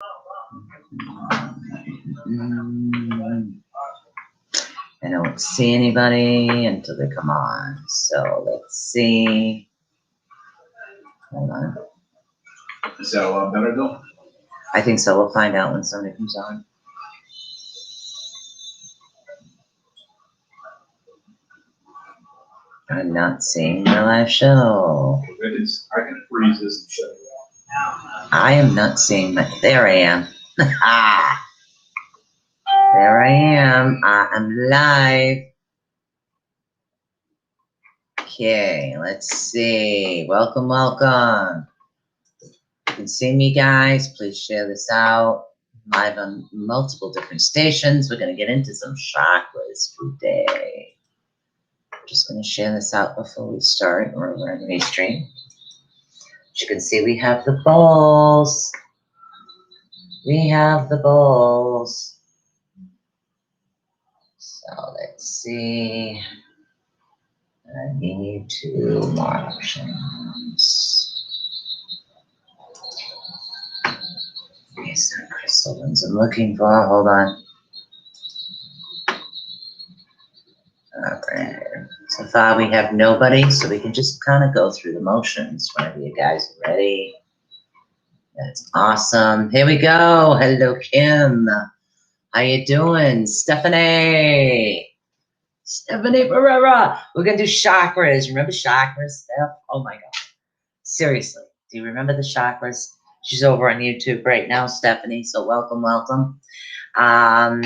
I don't see anybody until they come on. So let's see. Hold on. Is that a lot better though? I think so. We'll find out when somebody comes on. I'm not seeing the live show. It is. I can freeze this and shut it off. I am not seeing my. There I am. There I am. I'm live. Okay, let's see. Welcome, welcome. You can see me, guys. Please share this out. Live on multiple different stations. We're going to get into some chakras today. Just going to share this out before we start, or we're in the stream. As you can see, we have the bowls. We have the bowls. So let's see. I need 2 more options. These are crystal ones I'm looking for. Hold on. Okay. So far we have nobody, so we can just kind of go through the motions whenever you guys are ready. That's awesome. Here we go. Hello, Kim. How you doing? Stephanie. Stephanie Barrera. We're going to do chakras. Remember chakras, Steph? Oh, my God. Seriously. Do you remember the chakras? She's over on YouTube right now, Stephanie. So welcome, welcome.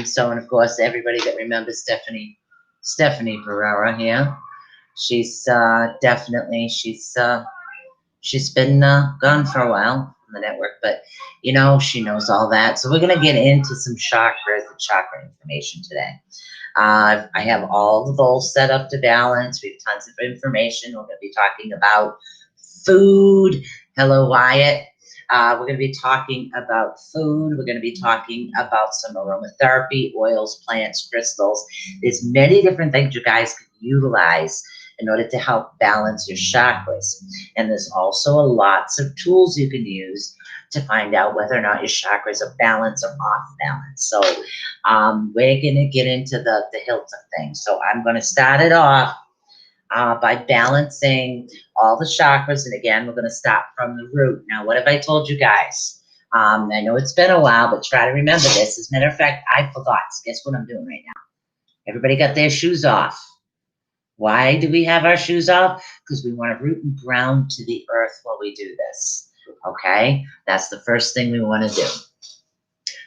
So, and of course, everybody that remembers Stephanie Barrera here. She's definitely, she's been gone for a while on the network, but you know, she knows all that. So we're going to get into some chakras and chakra information today. I have all the bowls set up to balance. We have tons of information. We're going to be talking about food. Hello, Wyatt. We're going to be talking about food. We're going to be talking about some aromatherapy, oils, plants, crystals. There's many different things you guys can utilize in order to help balance your chakras. And there's also lots of tools you can use to find out whether or not your chakras are balanced or off balance. So we're going to get into the hilt of things. So I'm going to start it off by balancing all the chakras. And again, we're going to start from the root. Now, what have I told you guys? I know it's been a while, but try to remember this. As a matter of fact, I forgot. So guess what I'm doing right now? Everybody got their shoes off. Why do we have our shoes off? Because we want to root and ground to the earth while we do this. Okay? That's the first thing we want to do.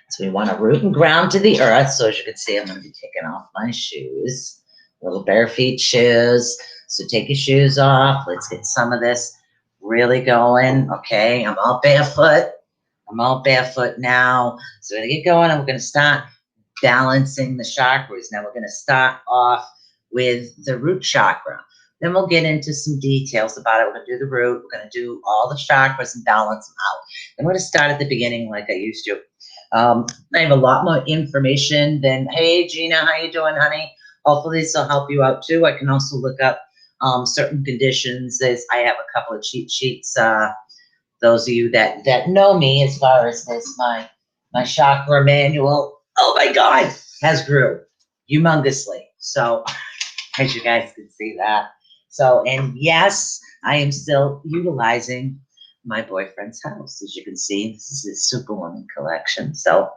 So we want to root and ground to the earth. So as you can see, I'm going to be taking off my shoes. Little bare feet shoes. So take your shoes off. Let's get some of this really going. Okay? I'm all barefoot. I'm all barefoot now. So we're going to get going and we're going to start balancing the chakras. Now we're going to start off with the root chakra. Then we'll get into some details about it. We're going to do the root. We're going to do all the chakras and balance them out. Then we're going to start at the beginning like I used to. I have a lot more information than, hey, Gina, how you doing, honey? Hopefully this will help you out too. I can also look up certain conditions. I have a couple of cheat sheets. Those of you that know me as far as this, my chakra manual, oh my God, has grew humongously. So as you guys can see that. So, and yes, I am still utilizing my boyfriend's house. As you can see, this is his Superwoman collection. So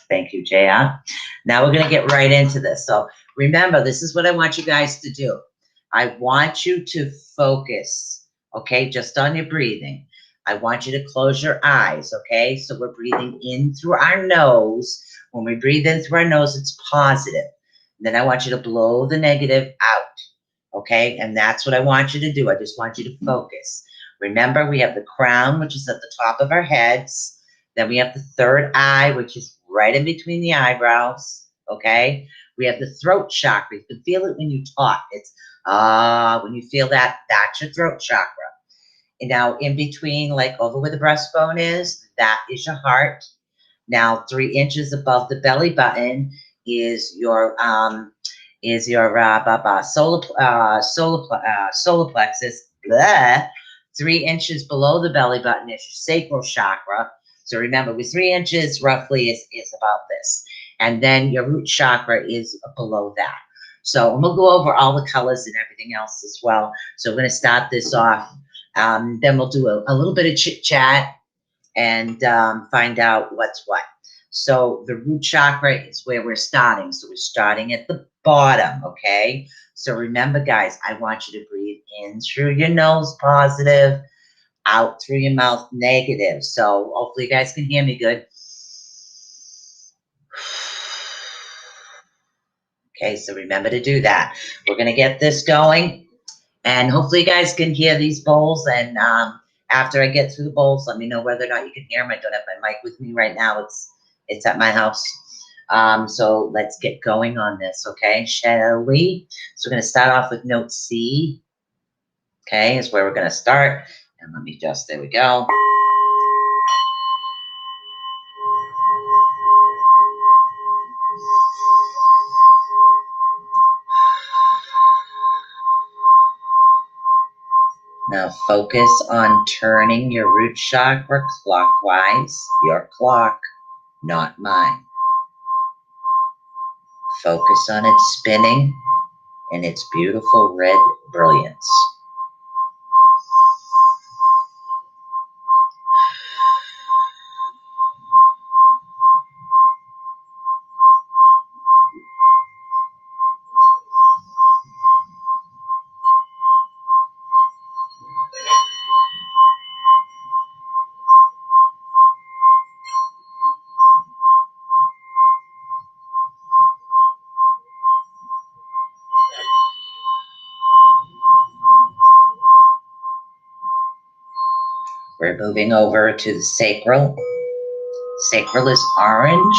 thank you, JR. Now we're going to get right into this. So remember, this is what I want you guys to do. I want you to focus, okay, just on your breathing. I want you to close your eyes, okay? So we're breathing in through our nose. When we breathe in through our nose, it's positive. Then I want you to blow the negative out, okay? And that's what I want you to do. I just want you to focus. Remember, we have the crown, which is at the top of our heads. Then we have the third eye, which is right in between the eyebrows, okay? We have the throat chakra. You can feel it when you talk. It's, when you feel that, that's your throat chakra. And now in between, like over where the breastbone is, that is your heart. Now 3 inches above the belly button is your solar plexus. Blah. 3 inches below the belly button is your sacral chakra. So remember, with 3 inches roughly is about this. And then your root chakra is below that. So I'm going to go over all the colors and everything else as well. So we're going to start this off. Then we'll do a little bit of chit chat and find out what's what. So the root chakra is where we're starting. So we're starting at the bottom, okay? So remember, guys, I want you to breathe in through your nose, positive, out through your mouth, negative. So hopefully you guys can hear me good. Okay, so remember to do that. We're going to get this going. And hopefully you guys can hear these bowls. And after I get through the bowls, let me know whether or not you can hear them. I don't have my mic with me right now. It's at my house. So let's get going on this, okay? Shall we? So we're going to start off with note C. Okay, is where we're going to start. And let me just, there we go. Now focus on turning your root chakra clockwise. Your clock, not mine. Focus on it spinning in its beautiful red brilliance. We're moving over to the sacral. Sacral is orange,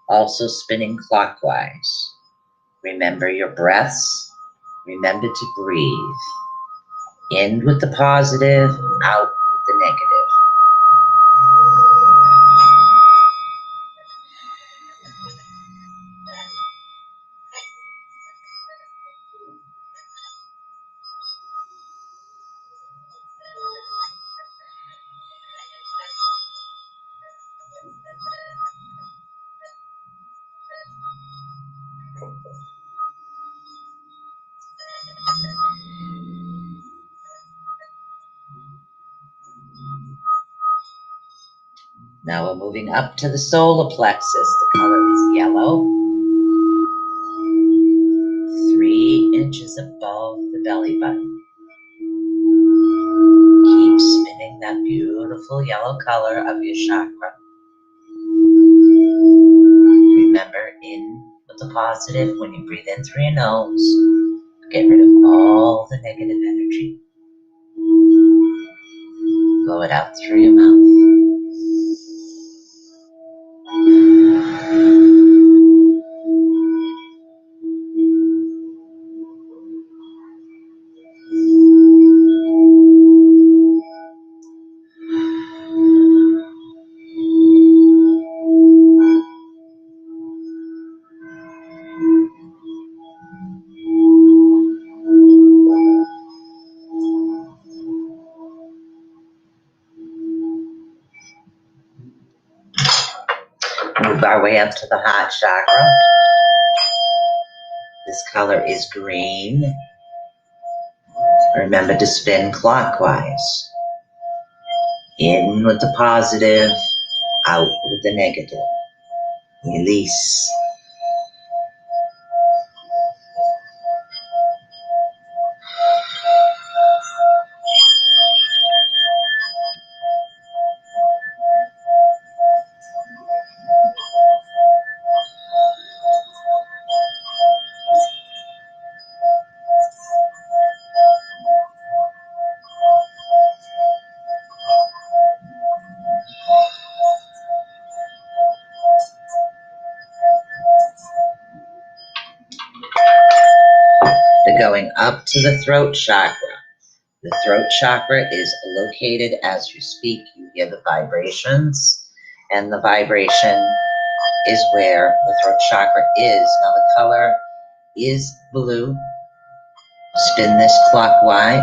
also spinning clockwise. Remember your breaths. Remember to breathe. In with the positive, out with the negative. Now we're moving up to the solar plexus. The color is yellow. 3 inches above the belly button. Keep spinning that beautiful yellow color of your chakra. Remember, in with the positive. When you breathe in through your nose, get rid of all the negative energy. Blow it out through your mouth. Move our way up to the heart chakra. This color is green. Remember to spin clockwise. In with the positive, out with the negative. Release. Going up to the throat chakra. The throat chakra is located as you speak. You hear the vibrations, and the vibration is where the throat chakra is. Now the color is blue. Spin this clockwise.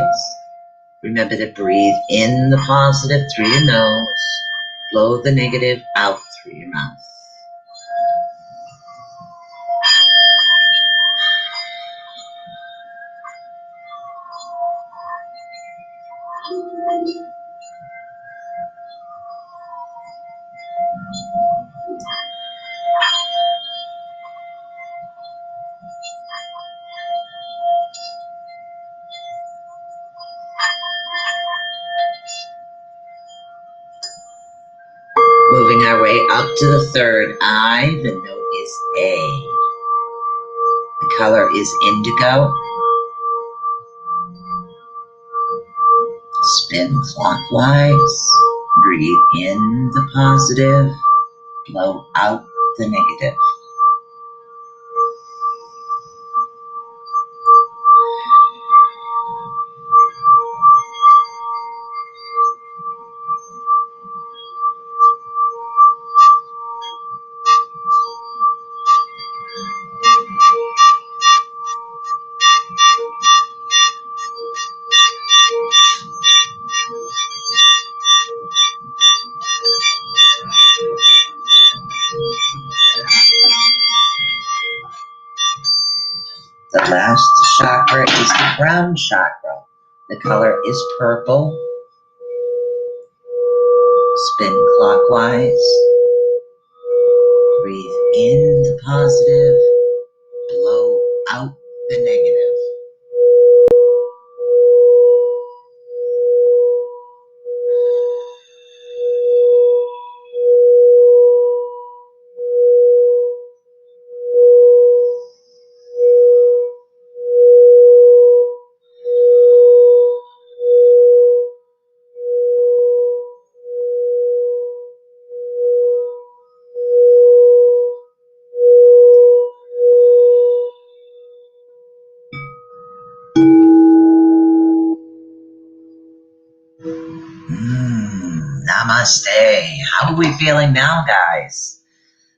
Remember to breathe in the positive through your nose. Blow the negative out through your mouth. Moving our way up to the third eye, the note is A. The color is indigo. Spin clockwise. Breathe in the positive. Blow out the negative. The last chakra is the Brown Chakra. The color is purple. Spin clockwise. Breathe in the positive. Blow out the negative. Namaste. How are we feeling now, guys?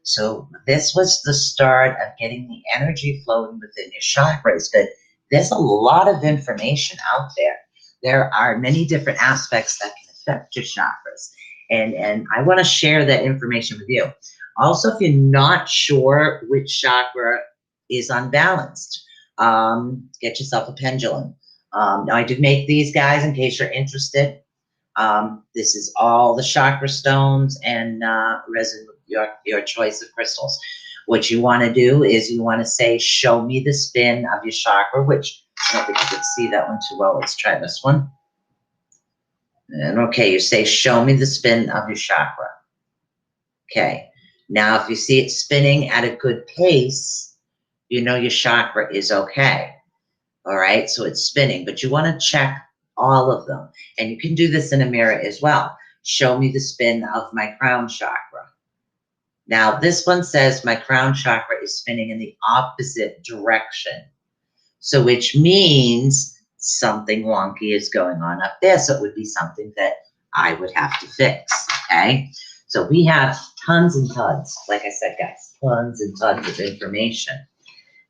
So this was the start of getting the energy flowing within your chakras, but there's a lot of information out there. There are many different aspects that can affect your chakras, and I want to share that information with you. Also, if you're not sure which chakra is unbalanced, get yourself a pendulum. Now, I do make these, guys, in case you're interested. This is all the chakra stones and resin, your choice of crystals. What you want to do is you want to say, show me the spin of your chakra, which I don't think you can see that one too well. Let's try this one. And okay, you say, show me the spin of your chakra. Okay. Now, if you see it spinning at a good pace, you know your chakra is okay. All right. So it's spinning, but you want to check all of them. And you can do this in a mirror as well. Show me the spin of my crown chakra. Now, this one says my crown chakra is spinning in the opposite direction. So which means something wonky is going on up there. So it would be something that I would have to fix. Okay. So we have tons and tons, like I said, guys, tons and tons of information.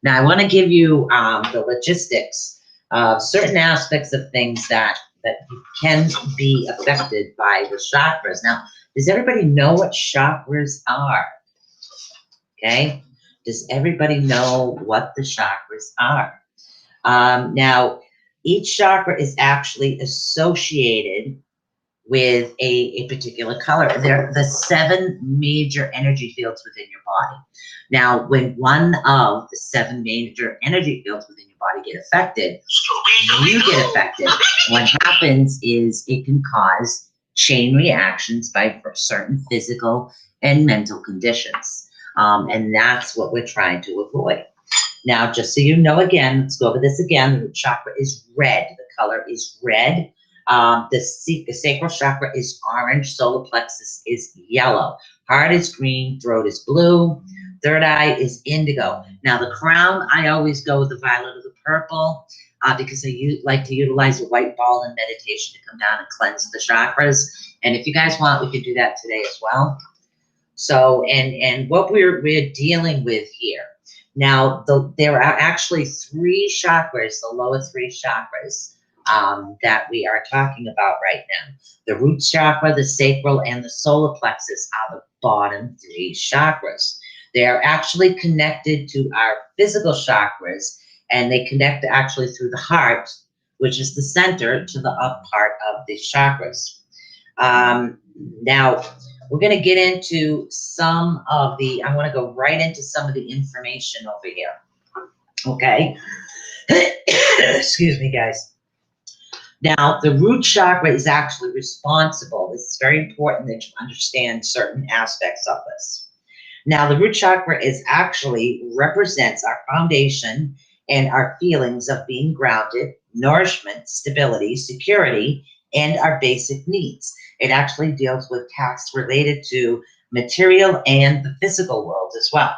Now, I want to give you the logistics of certain aspects of things that can be affected by the chakras. Now, does everybody know what chakras are? Okay. Does everybody know what the chakras are? Now, each chakra is actually associated with a particular color. They're the 7 major energy fields within your body. Now, when one of the 7 major energy fields within your body get affected, you get affected. What happens is it can cause chain reactions by certain physical and mental conditions. And that's what we're trying to avoid. Now, just so you know, again, let's go over this again. The root chakra is red. The color is red. The sacral chakra is orange. Solar plexus is yellow. Heart is green. Throat is blue. Third eye is indigo. Now, the crown, I always go with the violet or the purple because I like to utilize a white ball in meditation to come down and cleanse the chakras. And if you guys want, we could do that today as well. So, and what we're dealing with here. Now, there are actually 3 chakras, the lower 3 chakras, that we are talking about right now. The root chakra, the sacral, and the solar plexus are the bottom three chakras. They are actually connected to our physical chakras, and they connect actually through the heart, which is the center, to the up part of the chakras. Now, we're going to get into some of the, I want to go right into some of the information over here. Okay? Excuse me, guys. Now, the root chakra is actually responsible. It's very important that you understand certain aspects of this. Now, the root chakra is actually represents our foundation and our feelings of being grounded, nourishment, stability, security, and our basic needs. It actually deals with tasks related to material and the physical world as well.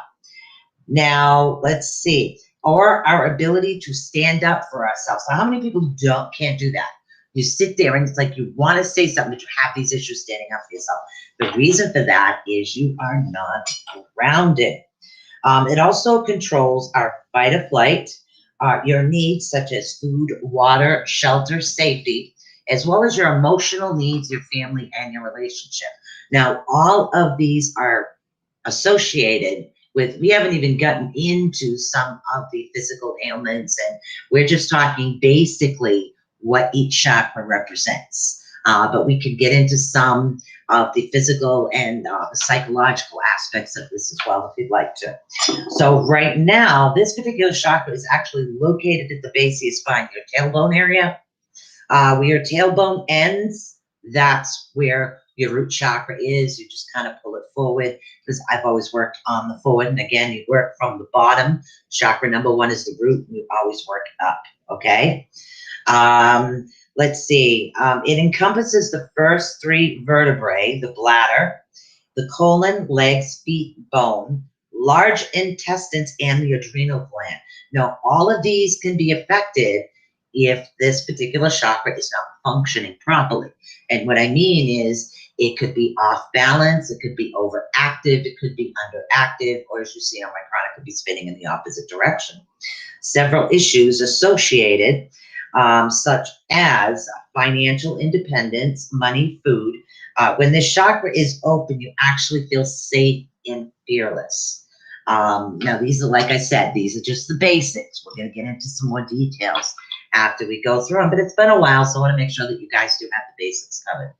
Now, let's see. Or our ability to stand up for ourselves. So how many people can't do that? You sit there and it's like you want to say something, but you have these issues standing up for yourself. The reason for that is you are not grounded. It also controls our fight or flight, your needs such as food, water, shelter, safety, as well as your emotional needs, your family, and your relationship. Now, all of these are associated with, we haven't even gotten into some of the physical ailments, and we're just talking basically what each chakra represents. But we could get into some of the physical and the psychological aspects of this as well if you'd like to. So right now, this particular chakra is actually located at the base of your spine, your tailbone area. Where your tailbone ends, that's where your root chakra is. You just kind of pull it forward, because I've always worked on the forward. And again, you work from the bottom. Chakra number one is the root, and you always work up, okay? Let's see. It encompasses the first three vertebrae, the bladder, the colon, legs, feet, bone, large intestines, and the adrenal gland. Now, all of these can be affected if this particular chakra is not functioning properly. And what I mean is, it could be off balance, it could be overactive, it could be underactive, or as you see on my chart, it could be spinning in the opposite direction. Several issues associated, such as financial independence, money, food. When this chakra is open, you actually feel safe and fearless. Now, these are, like I said, these are just the basics. We're going to get into some more details after we go through them, but it's been a while, so I want to make sure that you guys do have the basics covered.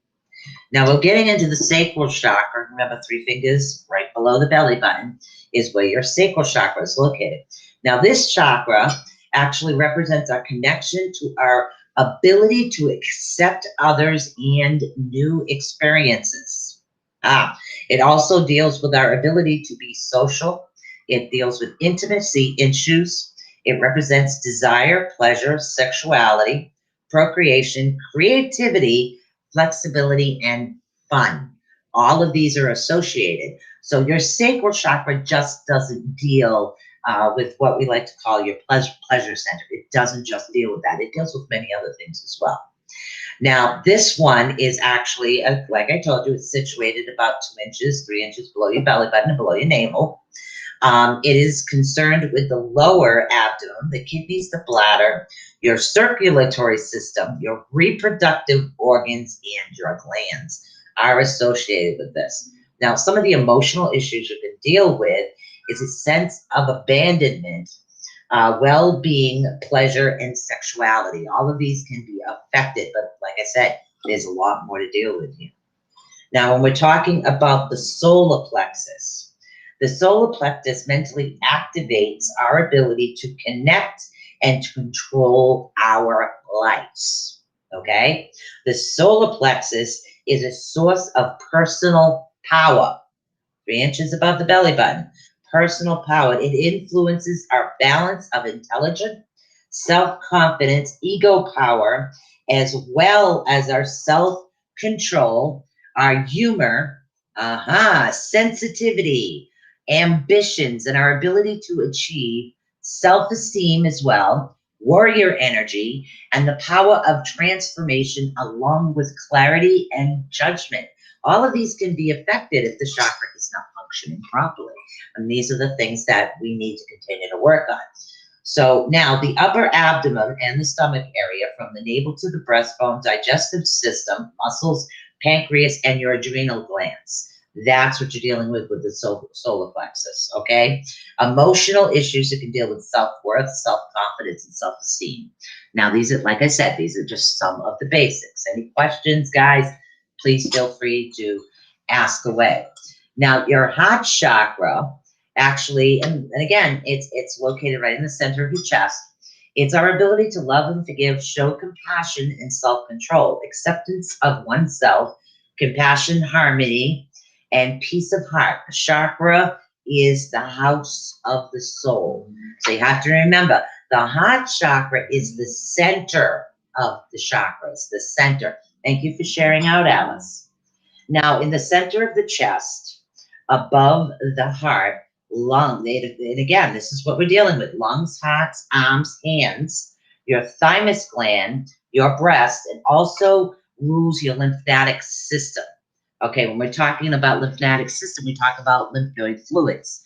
Now, we're getting into the sacral chakra. Remember, 3 fingers right below the belly button is where your sacral chakra is located. Now, this chakra actually represents our connection to our ability to accept others and new experiences. It also deals with our ability to be social. It deals with intimacy issues. It represents desire, pleasure, sexuality, procreation, creativity, flexibility, and fun. All of these are associated. So your sacral chakra just doesn't deal with what we like to call your pleasure center. It doesn't just deal with that. It deals with many other things as well. Now, this one is actually, like I told you, it's situated about 2 inches, 3 inches below your belly button and below your navel. It is concerned with the lower abdomen, the kidneys, the bladder, your circulatory system, your reproductive organs, and your glands are associated with this. Now, some of the emotional issues you can deal with is a sense of abandonment, well-being, pleasure, and sexuality. All of these can be affected, but like I said, there's a lot more to deal with here. Now, when we're talking about the solar plexus, the solar plexus mentally activates our ability to connect and to control our lives, okay? The solar plexus is a source of personal power, 3 inches above the belly button. Personal power. It influences our balance of intelligence, self-confidence, ego power, as well as our self-control, our humor, sensitivity, ambitions, and our ability to achieve self-esteem as well, warrior energy, and the power of transformation along with clarity and judgment. All of these can be affected if the chakra is not functioning properly. And these are the things that we need to continue to work on. So now the upper abdomen and the stomach area, from the navel to the breastbone, digestive system, muscles, pancreas, and your adrenal glands. That's what you're dealing with the solar plexus, okay? Emotional issues, you can deal with self-worth, self-confidence, and self-esteem. Now, these are, like I said, these are just some of the basics. Any questions, guys, please feel free to ask away. Now, your heart chakra, actually, and again, it's located right in the center of your chest. It's our ability to love and forgive, show compassion and self-control, acceptance of oneself, compassion, harmony, and peace of heart. The chakra is the house of the soul. So you have to remember, the heart chakra is the center of the chakras, the center. Thank you for sharing out, Alice. Now, in the center of the chest, above the heart, lung, and again, this is what we're dealing with: lungs, hearts, arms, hands, your thymus gland, your breast, and also rules your lymphatic system. Okay, when we're talking about lymphatic system, we talk about lymphoid fluids.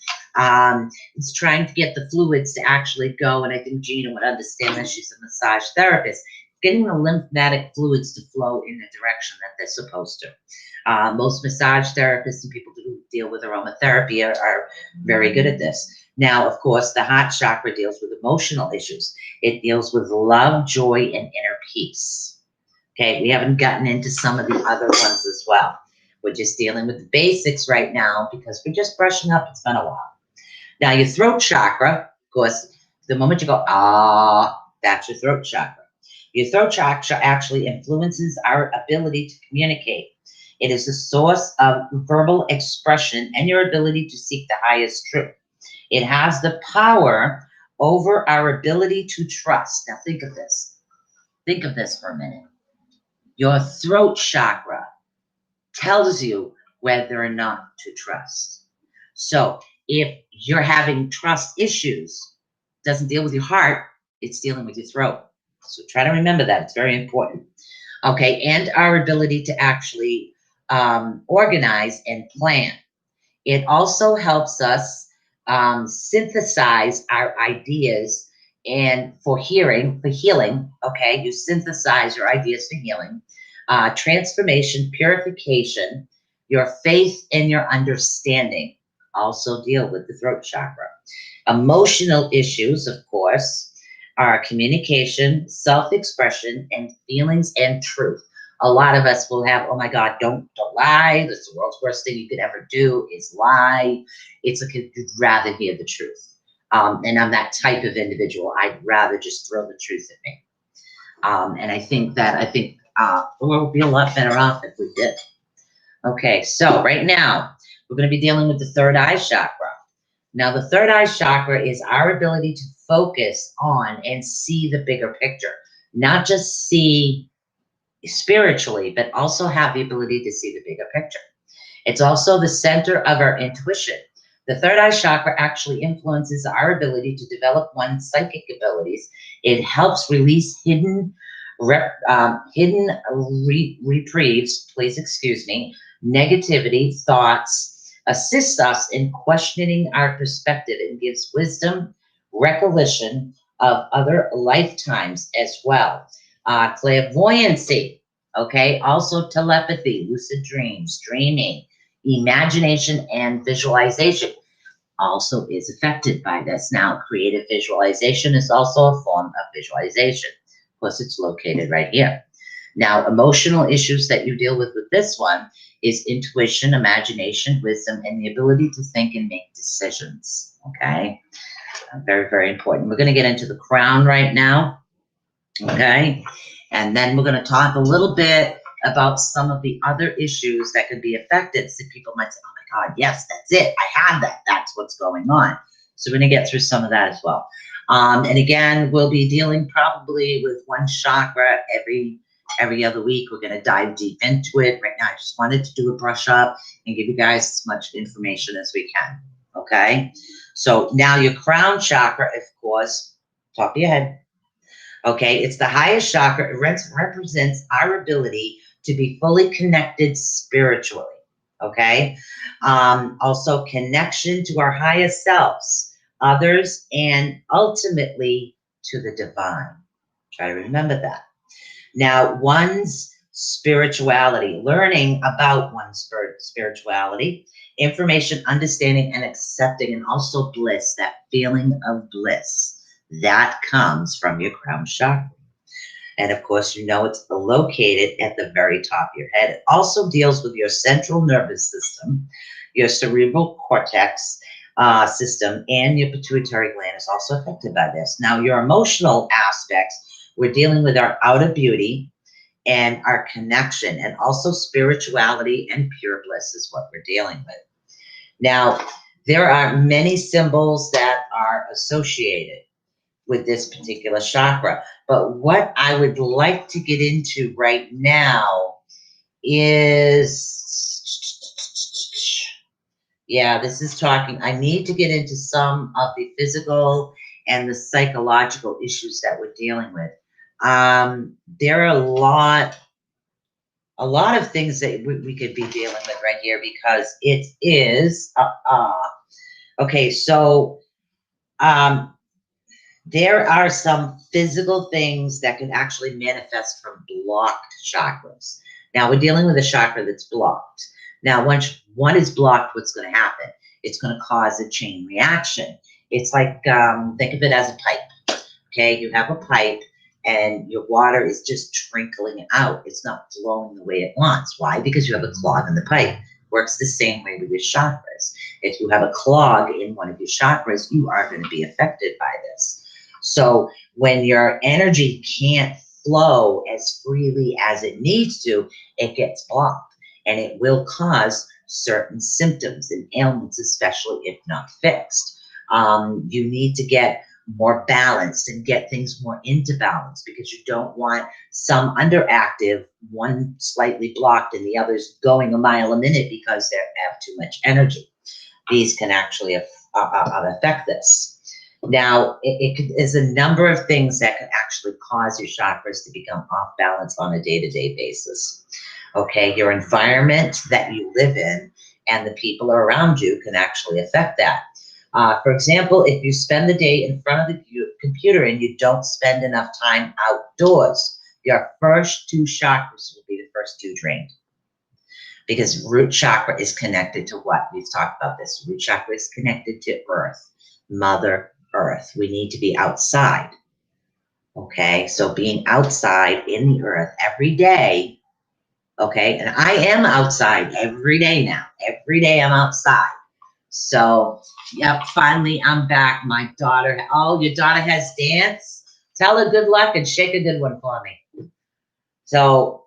It's trying to get the fluids to actually go, and I think Gina would understand that. She's a massage therapist. Getting the lymphatic fluids to flow in the direction that they're supposed to. Most massage therapists and people who deal with aromatherapy are very good at this. Now, of course, the heart chakra deals with emotional issues. It deals with love, joy, and inner peace. Okay, we haven't gotten into some of the other ones as well. We're just dealing with the basics right now because we're just brushing up. It's been a while. Now, your throat chakra, of course, the moment you go, ah, that's your throat chakra. Your throat chakra actually influences our ability to communicate. It is the source of verbal expression and your ability to seek the highest truth. It has the power over our ability to trust. Now, think of this. Think of this for a minute. Your throat chakra tells you whether or not to trust. So if you're having trust issues, it doesn't deal with your heart, it's dealing with your throat. So try to remember that. It's very important. Okay, and our ability to actually organize and plan. It also helps us synthesize our ideas and for healing, okay? You synthesize your ideas for healing. Transformation, purification, your faith and your understanding also deal with the throat chakra. Emotional issues, of course, are communication, self-expression, and feelings and truth. A lot of us will have, oh my God, don't lie. That's the world's worst thing you could ever do is lie. It's like you'd rather hear the truth. And I'm that type of individual. I'd rather just throw the truth at me. And I think we'll be a lot better off if we did. Okay, so right now, we're going to be dealing with the third eye chakra. Now, the third eye chakra is our ability to focus on and see the bigger picture, not just see spiritually, but also have the ability to see the bigger picture. It's also the center of our intuition. The third eye chakra actually influences our ability to develop one's psychic abilities. It helps release hidden reprieves, please excuse me, negativity, thoughts, assists us in questioning our perspective, and gives wisdom, recollection of other lifetimes as well. Clairvoyancy, okay, also telepathy, lucid dreams, dreaming, imagination, and visualization also is affected by this. Now, creative visualization is also a form of visualization. Of course, it's located right here. Now, emotional issues that you deal with this one is intuition, imagination, wisdom, and the ability to think and make decisions, okay? Very, very important. We're going to get into the crown right now, okay? And then we're going to talk a little bit about some of the other issues that could be affected. So people might say, oh my God, yes, that's it. I have that. That's what's going on. So we're going to get through some of that as well. And again, we'll be dealing probably with one chakra every other week. We're going to dive deep into it. Right now, I just wanted to do a brush up and give you guys as much information as we can, okay? So now your crown chakra, of course, top of your head, okay? It's the highest chakra. It represents our ability to be fully connected spiritually, okay? Also, connection to our highest selves, others, and ultimately to the divine. Try to remember that. Now, one's spirituality, learning about one's spirituality, information, understanding, and accepting, and also bliss, that feeling of bliss, that comes from your crown chakra. And of course, you know it's located at the very top of your head. It also deals with your central nervous system, your cerebral cortex system, and your pituitary gland is also affected by this. Now, your emotional aspects, we're dealing with our outer beauty and our connection, and also spirituality and pure bliss is what we're dealing with. Now, there are many symbols that are associated with this particular chakra. But what I would like to get into right now is, yeah, this is talking, I need to get into some of the physical and the psychological issues that we're dealing with. There are a lot of things that we could be dealing with right here, because it is, okay, so, there are some physical things that can actually manifest from blocked chakras. Now, we're dealing with a chakra that's blocked. Now, once one is blocked, what's going to happen? It's going to cause a chain reaction. It's like, think of it as a pipe. Okay, you have a pipe and your water is just trickling out. It's not flowing the way it wants. Why? Because you have a clog in the pipe. Works the same way with your chakras. If you have a clog in one of your chakras, you are going to be affected by this. So when your energy can't flow as freely as it needs to, it gets blocked, and it will cause certain symptoms and ailments, especially if not fixed. You need to get more balanced and get things more into balance, because you don't want some underactive, one slightly blocked and the others going a mile a minute because they have too much energy. These can actually affect this. Now, there's a number of things that can actually cause your chakras to become off balance on a day-to-day basis. Okay, your environment that you live in and the people around you can actually affect that. For example, if you spend the day in front of the computer and you don't spend enough time outdoors, your first two chakras will be the first two drained. Because root chakra is connected to what? We've talked about this. Root chakra is connected to earth, Mother Earth. We need to be outside. Okay, so being outside in the earth every day. Okay, and I am outside every day now. Every day I'm outside. So, yep, finally I'm back. My daughter, oh, your daughter has dance? Tell her good luck and shake a good one for me. So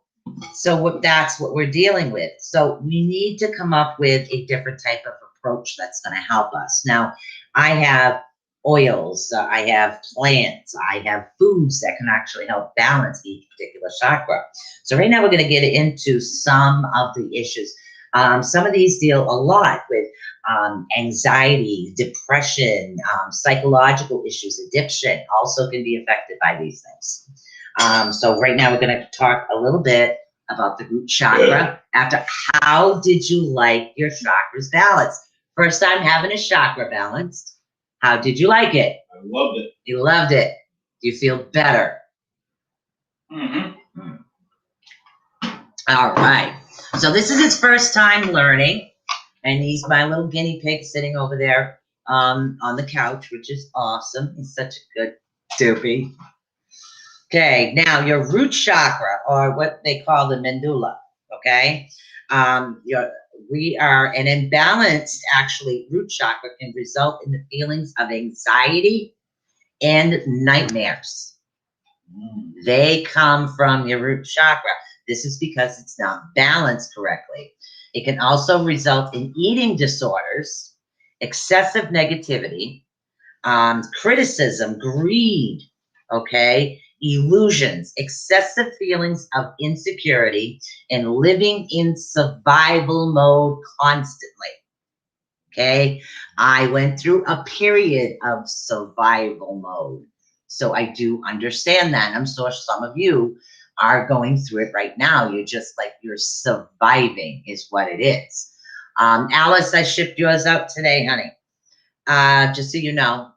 that's what we're dealing with. So we need to come up with a different type of approach that's going to help us. Now, I have oils, I have plants, I have foods that can actually help balance each particular chakra. So right now we're going to get into some of the issues. Some of these deal a lot with anxiety, depression, psychological issues, addiction also can be affected by these things. So right now we're going to talk a little bit about the root chakra. After, how did you like your chakras balanced? First time having a chakra balanced. How did you like it? I loved it. You loved it. Do you feel better? Mm-hmm. All right. So this is his first time learning, and he's my little guinea pig sitting over there on the couch, which is awesome. He's such a good doopy. Okay, now your root chakra, or what they call the medulla, okay? We are an imbalanced, actually, root chakra can result in the feelings of anxiety and nightmares. They come from your root chakra. This is because it's not balanced correctly. It can also result in eating disorders, excessive negativity, criticism, greed, okay, illusions, excessive feelings of insecurity, and living in survival mode constantly. Okay, I went through a period of survival mode, so I do understand that. I'm sure some of you are going through it right now. You're just like, you're surviving is what it is. Alice, I shipped yours out today, honey. just so you know.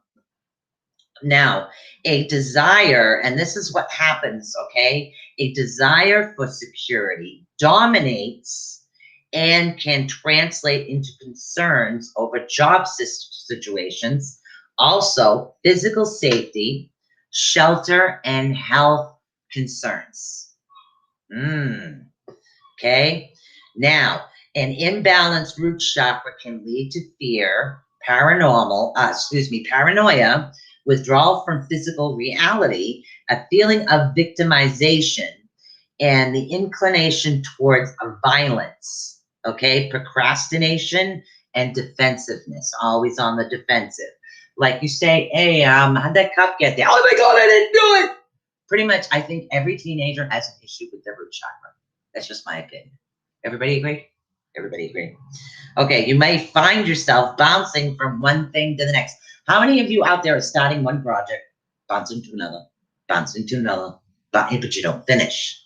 Now, a desire, and this is what happens, okay? A desire for security dominates and can translate into concerns over job situations, also physical safety, shelter, and health concerns. Okay? Now, an imbalanced root chakra can lead to fear, paranoia, withdrawal from physical reality, a feeling of victimization, and the inclination towards violence, okay? Procrastination and defensiveness, always on the defensive. Like you say, hey, how'd that cup get there? Oh my God, I didn't do it. Pretty much, I think every teenager has an issue with their root chakra. That's just my opinion. Everybody agree? Everybody agree? Okay, you may find yourself bouncing from one thing to the next. How many of you out there are starting one project, bouncing to another, but you don't finish?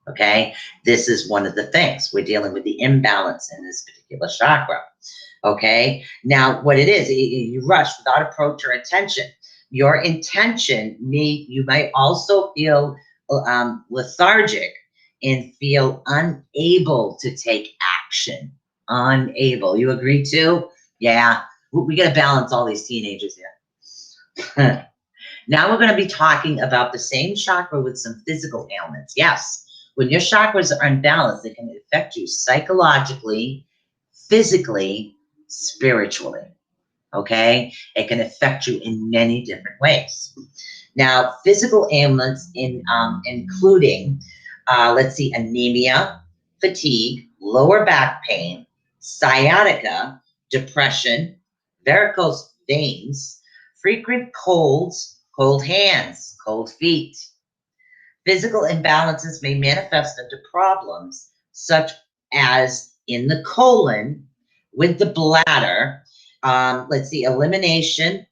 Okay, this is one of the things. We're dealing with the imbalance in this particular chakra. Okay, now what it is, you rush without approach or intention. Your intention, you might also feel lethargic and feel unable to take action. Unable. You agree too? Yeah. We got to balance all these teenagers here. Now we're going to be talking about the same chakra with some physical ailments. Yes. When your chakras are unbalanced, it can affect you psychologically, physically, spiritually. Okay? It can affect you in many different ways. Now, physical ailments including, let's see, anemia, fatigue, lower back pain, sciatica, depression, varicose veins, frequent colds, cold hands, cold feet. Physical imbalances may manifest into problems such as in the colon, with the bladder, let's see, elimination,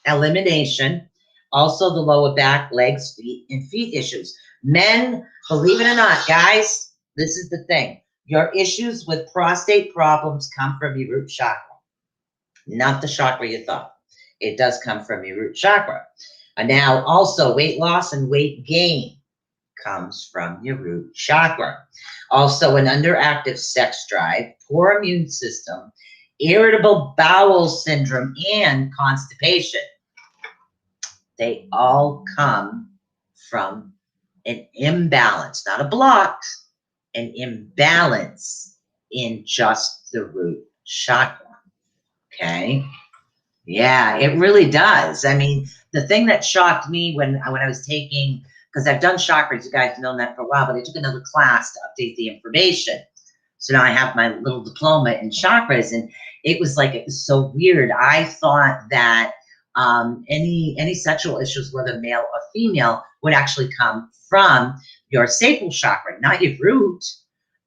elimination, also the lower back, legs, feet, and feet issues. Men, believe it or not, guys, this is the thing. Your issues with prostate problems come from your root chakra, not the chakra you thought. It does come from your root chakra. And now also weight loss and weight gain comes from your root chakra. Also an underactive sex drive, poor immune system, irritable bowel syndrome, and constipation. They all come from an imbalance, not a block, an imbalance in just the root chakra. Okay? Yeah, it really does. I mean, the thing that shocked me when I was taking, because I've done chakras, you guys have known that for a while, but I took another class to update the information. So now I have my little diploma in chakras, and it was so weird. I thought that any sexual issues, whether male or female, would actually come from your sacral chakra, not your root.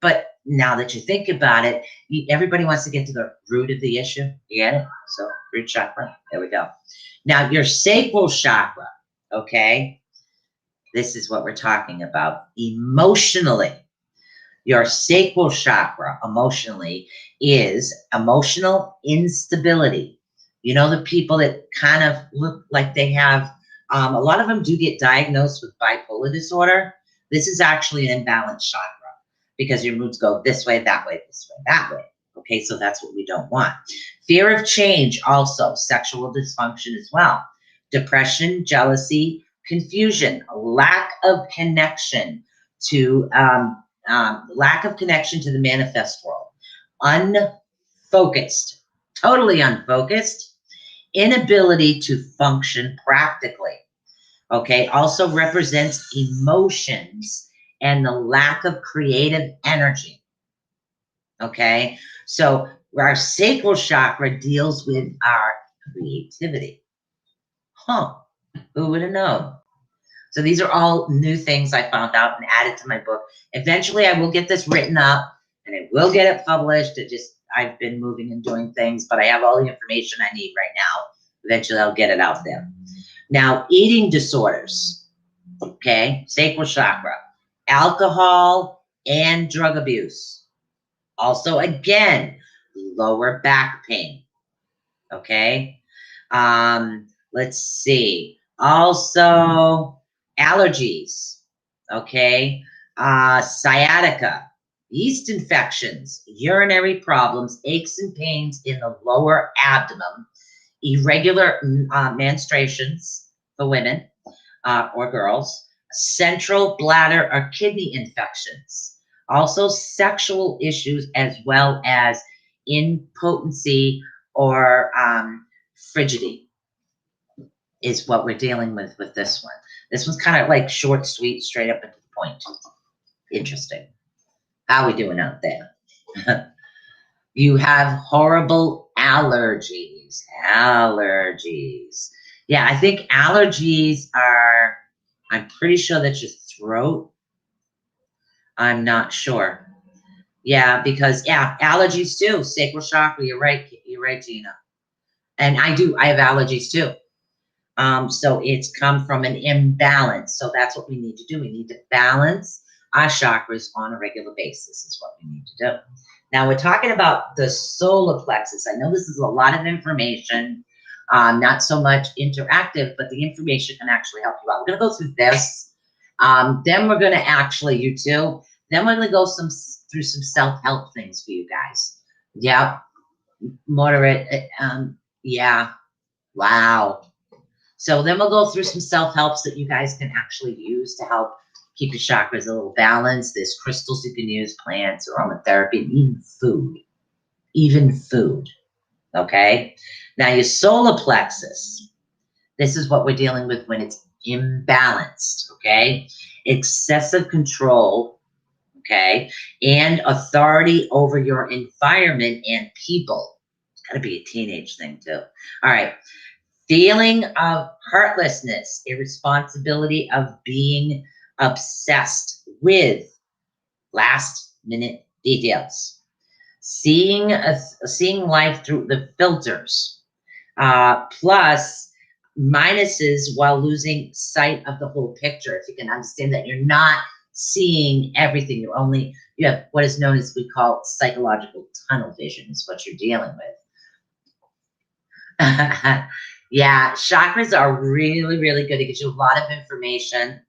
But now that you think about it, everybody wants to get to the root of the issue. You get it? So root chakra, there we go. Now your sacral chakra, okay? This is what we're talking about emotionally. Your sacral chakra emotionally is emotional instability. You know, the people that kind of look like they have, a lot of them do get diagnosed with bipolar disorder. This is actually an imbalanced chakra because your moods go this way, that way, this way, that way. Okay, so that's what we don't want. Fear of change also, sexual dysfunction as well. Depression, jealousy, confusion, lack of connection to the manifest world, unfocused, totally unfocused, inability to function practically. Okay, also represents emotions and the lack of creative energy. Okay, so our sacral chakra deals with our creativity. Huh, who would have known? So these are all new things I found out and added to my book. Eventually I will get this written up and I will get it published. I've been moving and doing things, but I have all the information I need right now. Eventually I'll get it out there. Now, eating disorders, okay, sacral chakra, alcohol and drug abuse. Also, again, lower back pain. Okay. Let's see. Also, allergies. Okay. Sciatica, yeast infections, urinary problems, aches and pains in the lower abdomen, irregular menstruations for women or girls, central bladder or kidney infections, also sexual issues as well as impotency or frigidity is what we're dealing with this one. This one's kind of like short, sweet, straight up and to the point. Interesting. How we doing out there? You have horrible allergies. Allergies. Yeah, I think allergies are, I'm pretty sure that's your throat. I'm not sure. Yeah, because, yeah, allergies too. Sacral chakra, you're right, Gina. And I have allergies too. So it's come from an imbalance. So that's what we need to do. We need to balance our chakras on a regular basis is what we need to do. Now we're talking about the solar plexus. I know this is a lot of information, not so much interactive, but the information can actually help you out. We're going to go through this. Then we're going to actually, you two, then we're going to go through some self-help things for you guys. Yeah. Moderate. Yeah. Wow. So then we'll go through some self-helps that you guys can actually use to help keep your chakras a little balanced. There's crystals you can use, plants, aromatherapy, and even food. Even food. Okay? Now your solar plexus, this is what we're dealing with when it's imbalanced. Okay? Excessive control, okay, and authority over your environment and people. It's got to be a teenage thing too. All right. Feeling of heartlessness, irresponsibility of being obsessed with last-minute details, seeing life through the filters, plus minuses while losing sight of the whole picture. If you can understand that you're not seeing everything, you have what is known as we call psychological tunnel vision is what you're dealing with. Yeah, chakras are really, really good. It gives you a lot of information.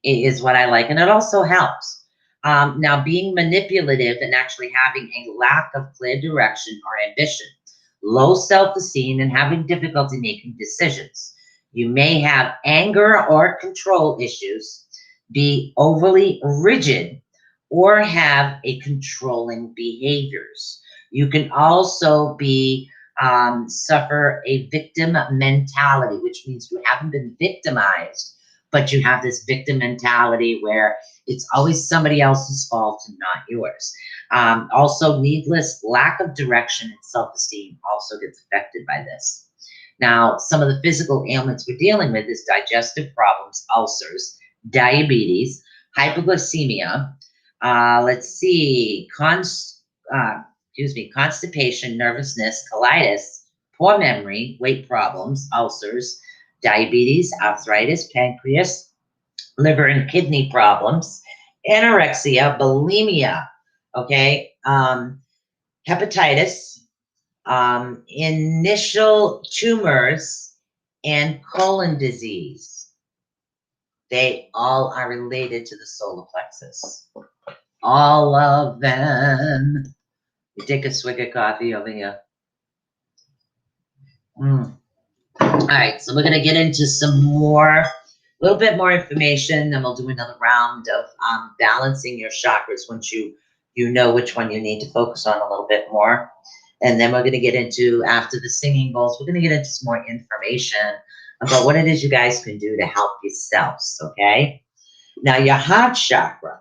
It is what I like, and it also helps. Now, being manipulative and actually having a lack of clear direction or ambition, low self-esteem, and having difficulty making decisions. You may have anger or control issues, be overly rigid, or have a controlling behaviors. You can also be suffer a victim mentality, which means you haven't been victimized, but you have this victim mentality where it's always somebody else's fault and not yours. Also, needless lack of direction and self-esteem also gets affected by this. Now, some of the physical ailments we're dealing with is digestive problems, ulcers, diabetes, hypoglycemia, let's see, constipation, nervousness, colitis, poor memory, weight problems, ulcers, diabetes, arthritis, pancreas, liver and kidney problems, anorexia, bulimia, okay, hepatitis, initial tumors, and colon disease. They all are related to the solar plexus. All of them. You take a swig of coffee over here. All right, so we're going to get into some more, a little bit more information, then we'll do another round of balancing your chakras once you know which one you need to focus on a little bit more. And then we're going to get into, after the singing bowls, we're going to get into some more information about what it is you guys can do to help yourselves, okay? Now, your heart chakra.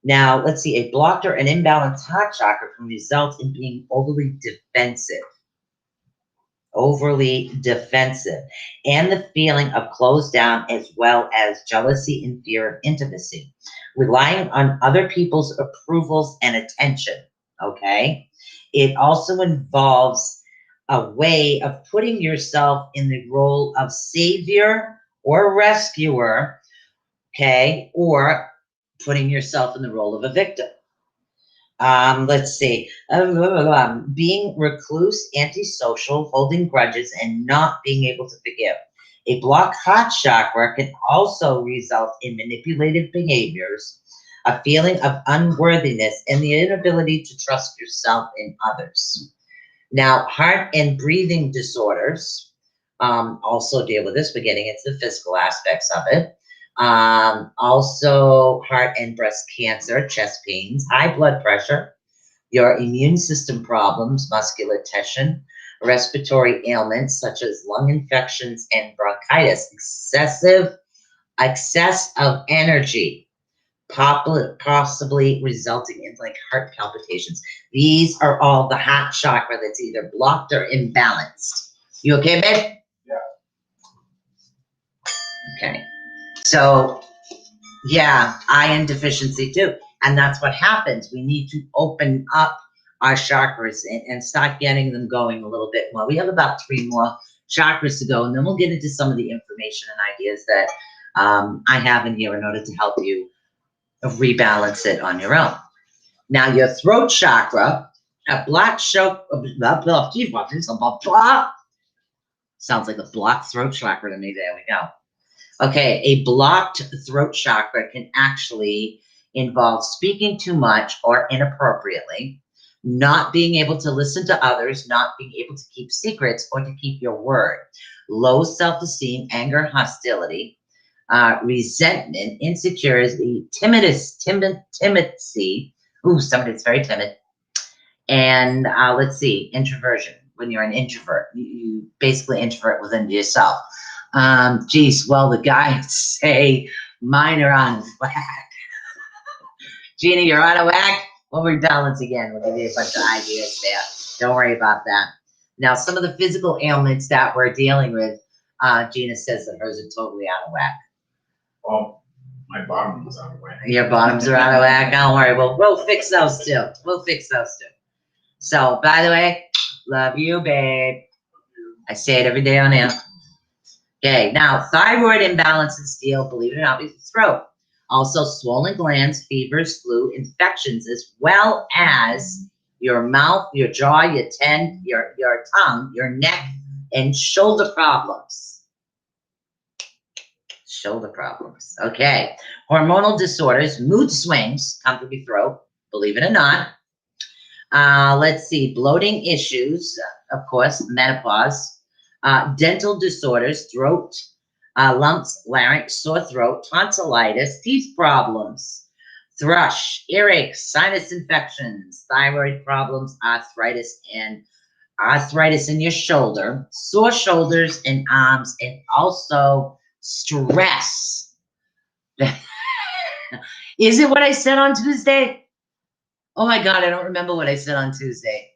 Now, let's see, a blocked or an imbalanced heart chakra can result in being overly defensive, and the feeling of closed down, as well as jealousy and fear of intimacy, relying on other people's approvals and attention, okay? It also involves a way of putting yourself in the role of savior or rescuer, okay, or putting yourself in the role of a victim. Let's see. Being recluse, antisocial, holding grudges, and not being able to forgive. A blocked heart chakra can also result in manipulative behaviors, a feeling of unworthiness, and the inability to trust yourself and others. Now, heart and breathing disorders also deal with this. We're getting into the physical aspects of it. Also, heart and breast cancer, chest pains, high blood pressure, your immune system problems, muscular tension, respiratory ailments such as lung infections and bronchitis, excess of energy, possibly resulting in like heart palpitations. These are all the heart chakra that's either blocked or imbalanced. You okay, babe? Yeah. Okay. So, yeah, iron deficiency too. And that's what happens. We need to open up our chakras and start getting them going a little bit more. We have about 3 more chakras to go, and then we'll get into some of the information and ideas that I have in here in order to help you rebalance it on your own. Now, your throat chakra, a blocked sounds like a blocked throat chakra to me. There we go. Okay, a blocked throat chakra can actually involve speaking too much or inappropriately, not being able to listen to others, not being able to keep secrets or to keep your word, low self-esteem, anger, hostility, resentment, insecurity, timidity. Ooh, somebody that's very timid. And let's see, introversion. When you're an introvert, you basically introvert within yourself. Geez, well, the guys say mine are on whack. Gina, you're on a whack? We'll rebalance again. We'll give you a bunch of ideas there. Don't worry about that. Now, some of the physical ailments that we're dealing with, Gina says that hers are totally out of whack. Well, my bottom's out of whack. Your bottoms are out of whack. Don't worry. We'll fix those too. We'll fix those too. So, by the way, love you, babe. I say it every day on air. Okay, now thyroid imbalances deal, believe it or not, with the throat. Also, swollen glands, fevers, flu, infections, as well as your mouth, your jaw, your tongue, your neck, and shoulder problems. Shoulder problems. Okay. Hormonal disorders, mood swings come from your throat, believe it or not. Let's see, bloating issues, of course, menopause. Dental disorders, throat, lumps, larynx, sore throat, tonsillitis, teeth problems, thrush, earaches, sinus infections, thyroid problems, arthritis in your shoulder, sore shoulders and arms, and also stress. Is it what I said on Tuesday? Oh my God, I don't remember what I said on Tuesday.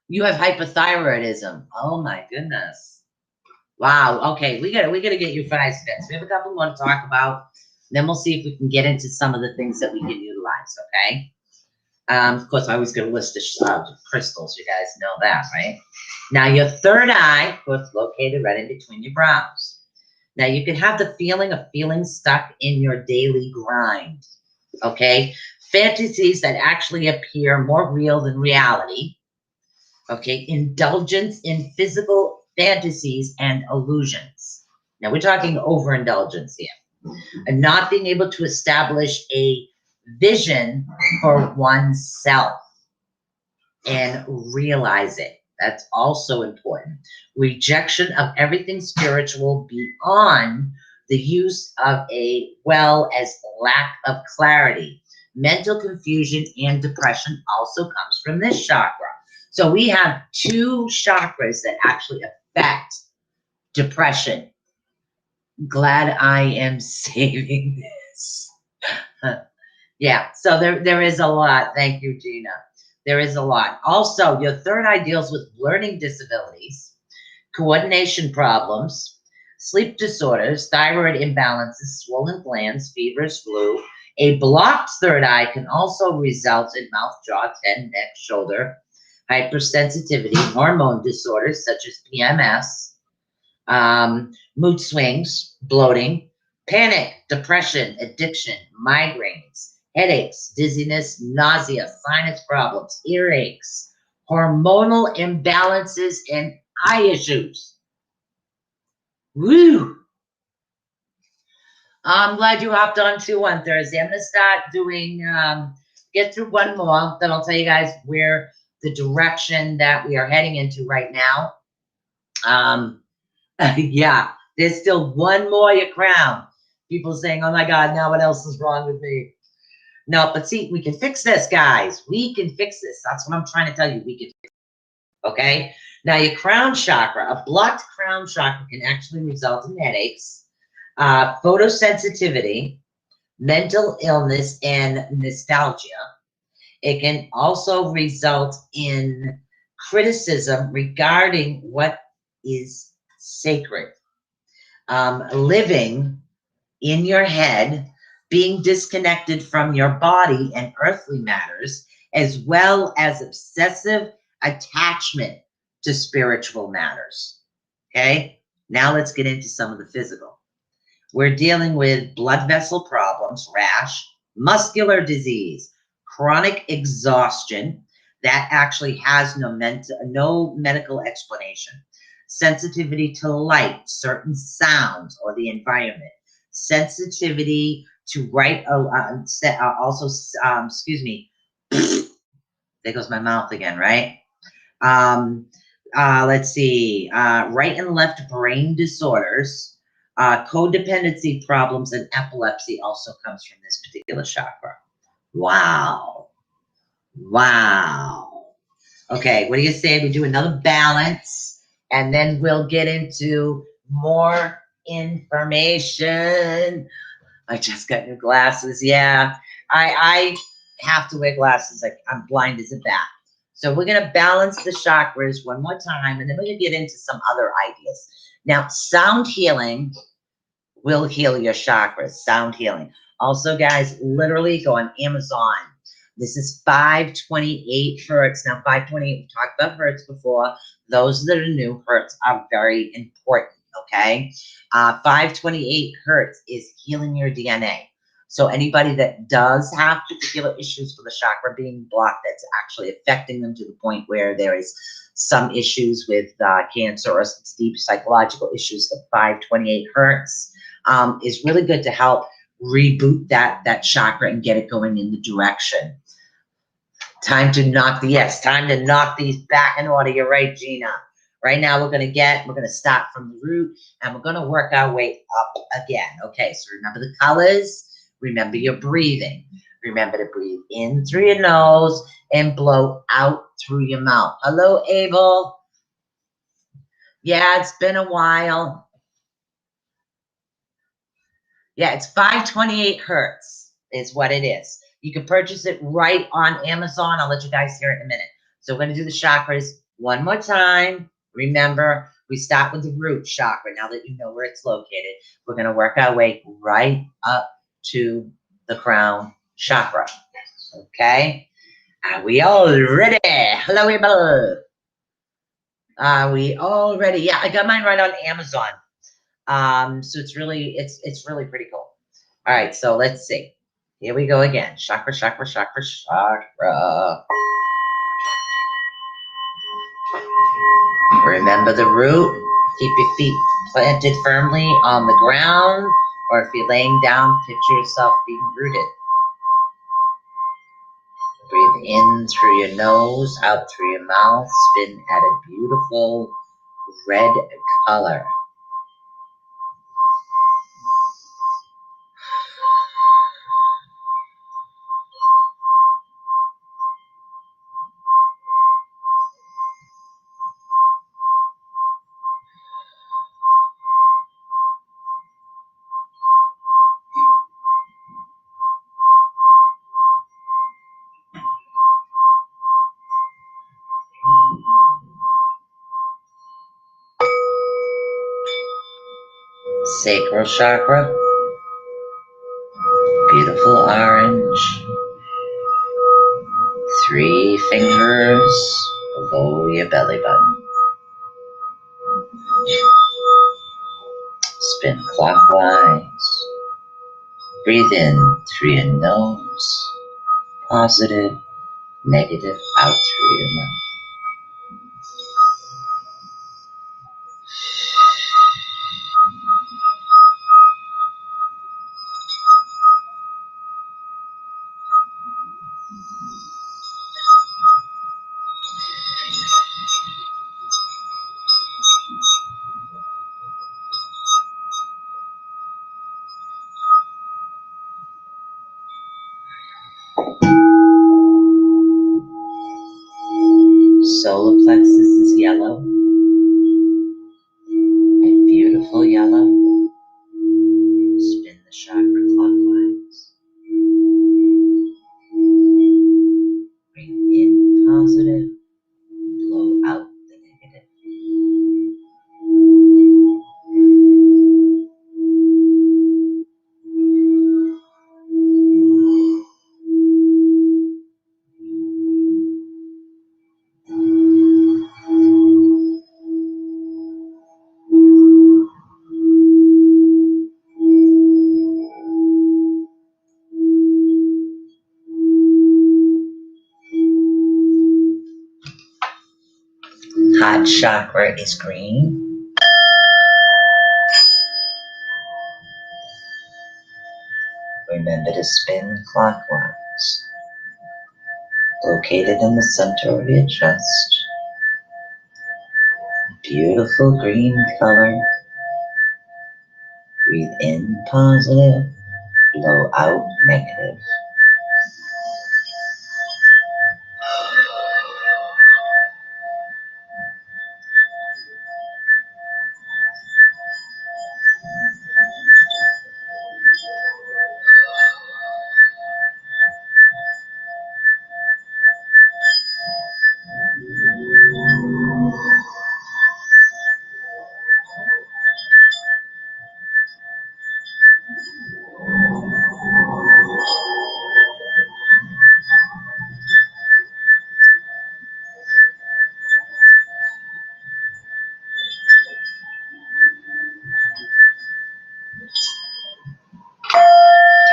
You have hypothyroidism. Oh my goodness. Wow. Okay, we gotta get you 5 steps. We have a couple more to talk about. Then we'll see if we can get into some of the things that we can utilize. Okay. Of course, I always get a list of crystals. You guys know that, right? Now, your third eye, of course, located right in between your brows. Now, you can have the feeling of feeling stuck in your daily grind. Okay, fantasies that actually appear more real than reality. Okay, indulgence in physical fantasies and illusions. Now we're talking overindulgence here. And not being able to establish a vision for oneself and realize it. That's also important. Rejection of everything spiritual beyond the use of a well as lack of clarity. Mental confusion and depression also comes from this chakra. So we have 2 chakras that actually affect depression. Glad I am saving this. Yeah, so there is a lot. Thank you, Gina. There is a lot. Also, your third eye deals with learning disabilities, coordination problems, sleep disorders, thyroid imbalances, swollen glands, fevers, flu. A blocked third eye can also result in mouth, jaw, head, neck, shoulder, hypersensitivity, hormone disorders such as PMS, mood swings, bloating, panic, depression, addiction, migraines, headaches, dizziness, nausea, sinus problems, earaches, hormonal imbalances, and eye issues. Woo! I'm glad you hopped on too on Thursday. I'm going to start doing, get through one more, then I'll tell you guys where the direction that we are heading into right now. Yeah, there's still one more you crown. People saying, oh my God, now what else is wrong with me? No, but see, we can fix this, guys. We can fix this. That's what I'm trying to tell you. We can fix it. Okay? Now, your crown chakra, a blocked crown chakra can actually result in headaches, photosensitivity, mental illness, and nostalgia. It can also result in criticism regarding what is sacred. Living in your head, being disconnected from your body and earthly matters, as well as obsessive attachment to spiritual matters. Okay? Now let's get into some of the physical. We're dealing with blood vessel problems, rash, muscular disease, chronic exhaustion that actually has no medical explanation, sensitivity to light, certain sounds, or the environment, sensitivity to excuse me, there goes my mouth again, right? Let's see, right and left brain disorders, codependency problems, and epilepsy also comes from this particular chakra. Wow. Wow. Okay, what do you say we do another balance, and then we'll get into more information. I just got new glasses. Yeah, I have to wear glasses. Like, I'm blind as a bat. So we're going to balance the chakras one more time, and then we're going to get into some other ideas. Now, sound healing will heal your chakras. Sound healing. Also, guys, literally go on Amazon. This is 528 hertz. Now, 528, we talked about hertz before. Those that are new, hertz are very important, okay? 528 hertz is healing your DNA. So anybody that does have particular issues with the chakra being blocked, that's actually affecting them to the point where there is some issues with cancer or deep psychological issues, the 528 hertz is really good to help reboot that chakra and get it going in the direction. Time to knock these back in order. You're right, Gina. Right now we're going to start from the root, and we're going to work our way up again. Okay, so remember the colors. Remember your breathing. Remember to breathe in through your nose and blow out through your mouth. Hello, Abel. Yeah, it's been a while. Yeah, it's 528 hertz is what it is. You can purchase it right on Amazon. I'll let you guys hear it in a minute. So we're going to do the chakras one more time. Remember, we start with the root chakra. Now that you know where it's located, we're going to work our way right up to the crown chakra. Okay? Are we all ready? Hello, Abel. Are we all ready? Yeah, I got mine right on Amazon. So it's really pretty cool. All right, so let's see. Here we go again. Chakra, chakra, chakra, chakra. Remember the root. Keep your feet planted firmly on the ground, or if you're laying down, picture yourself being rooted. Breathe in through your nose, out through your mouth. Spin at a beautiful red color. Sacral Chakra, beautiful orange, 3 fingers below your belly button. Spin clockwise. Breathe in through your nose, Positive, negative out through your mouth. Solar plexus is yellow, a beautiful yellow. Spin the chakra clockwise. Bring in positive, blow out the negative. Heart chakra is green. Remember to spin clockwise. Located in the center of your chest. Beautiful green color. Breathe in positive, blow out negative.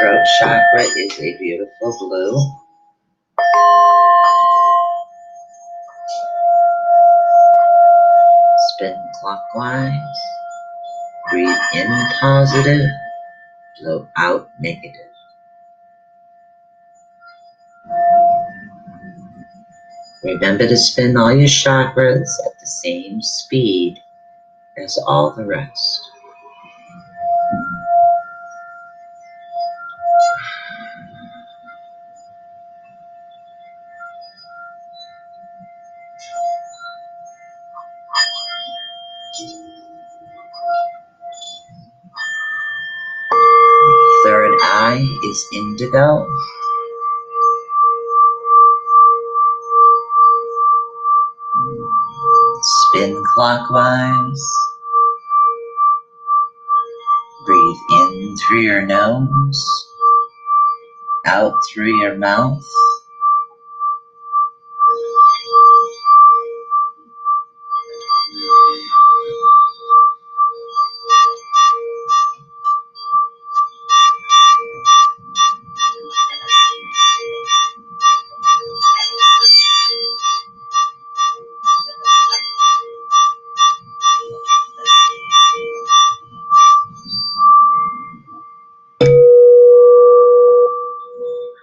Throat chakra is a beautiful blue. Spin clockwise. Breathe in positive, blow out negative. Remember to spin all your chakras at the same speed as all the rest. Third eye is indigo. Spin clockwise. Breathe in through your nose, out through your mouth.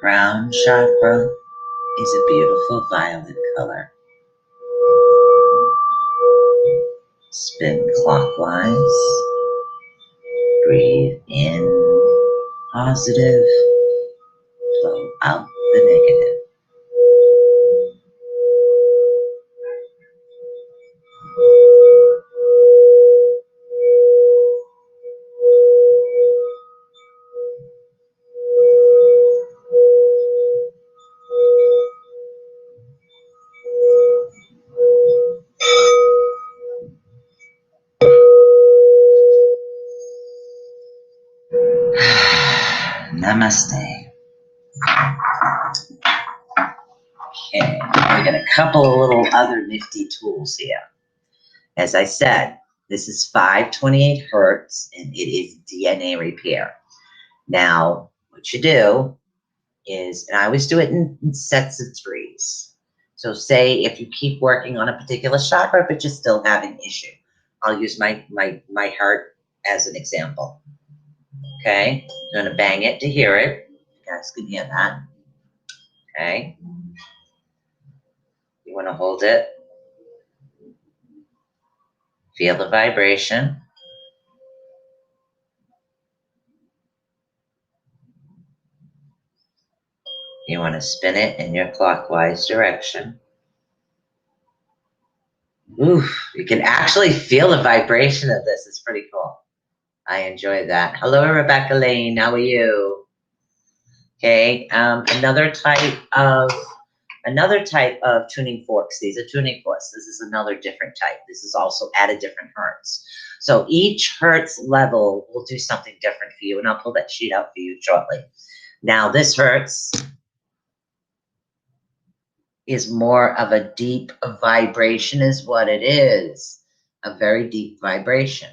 Brown chakra is a beautiful violet color. Spin clockwise. Breathe in positive, blow out the negative. Namaste. Okay, we got a couple of little other nifty tools here. As I said, this is 528 hertz and it is DNA repair. Now, what you do is, and I always do it in sets of 3s. So say if you keep working on a particular chakra, but you're still having issue. I'll use my heart as an example. Okay, I'm going to bang it to hear it. You guys can hear that. Okay. You want to hold it. Feel the vibration. You want to spin it in your clockwise direction. Oof, you can actually feel the vibration of this. It's pretty cool. I enjoy that. Hello, Rebecca Lane. How are you? Okay, another type of tuning forks. These are tuning forks. This is another different type. This is also at a different hertz. So each hertz level will do something different for you, and I'll pull that sheet out for you shortly. Now, this hertz is more of a deep vibration is what it is. A very deep vibration.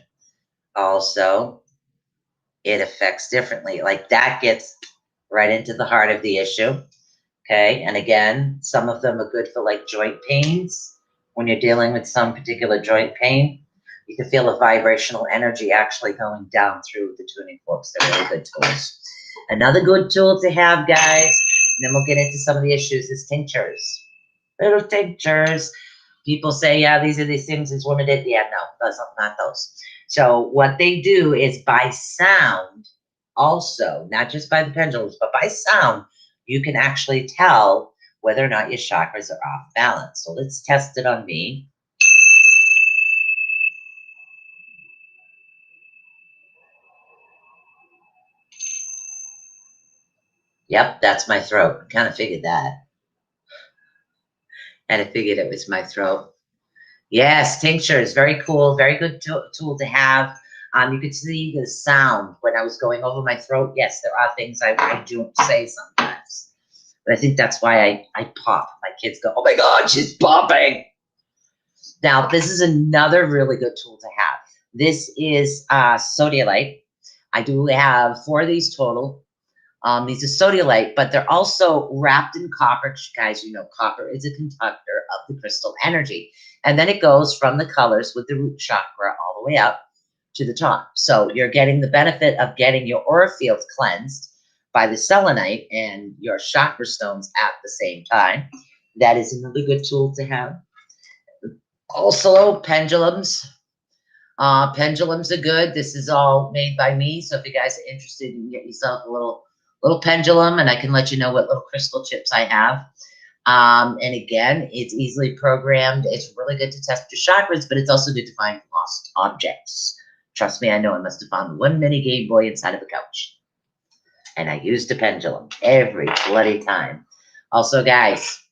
Also, it affects differently. Like that gets right into the heart of the issue. Okay, and again, some of them are good for like joint pains. When you're dealing with some particular joint pain, you can feel a vibrational energy actually going down through the tuning forks. They're really good tools. Another good tool to have, guys, and then we'll get into some of the issues, is tinctures. Little tinctures. People say, yeah, these are these things as women did. Yeah, no, those are not those. So what they do is by sound also, not just by the pendulums, but by sound, you can actually tell whether or not your chakras are off balance. So let's test it on me. Yep, that's my throat. I kind of figured that. And I figured it was my throat. Yes, tinctures, very cool, very good tool to have. You could see the sound when I was going over my throat. Yes, there are things I do say sometimes. But I think that's why I pop. My kids go, oh my God, she's popping. Now, this is another really good tool to have. This is sodalite. I do have 4 of these total. These are sodalite, but they're also wrapped in copper. Guys, you know, copper is a conductor of the crystal energy. And then it goes from the colors with the root chakra all the way up to the top. So you're getting the benefit of getting your aura fields cleansed by the selenite and your chakra stones at the same time. That is another good tool to have. Also, pendulums. Pendulums are good. This is all made by me. So if you guys are interested, you can get yourself a little pendulum, and I can let you know what little crystal chips I have. And again, it's easily programmed. It's really good to test your chakras, but it's also good to find lost objects. Trust me, I know I must have found one mini Game Boy inside of a couch. And I used a pendulum every bloody time. Also, guys,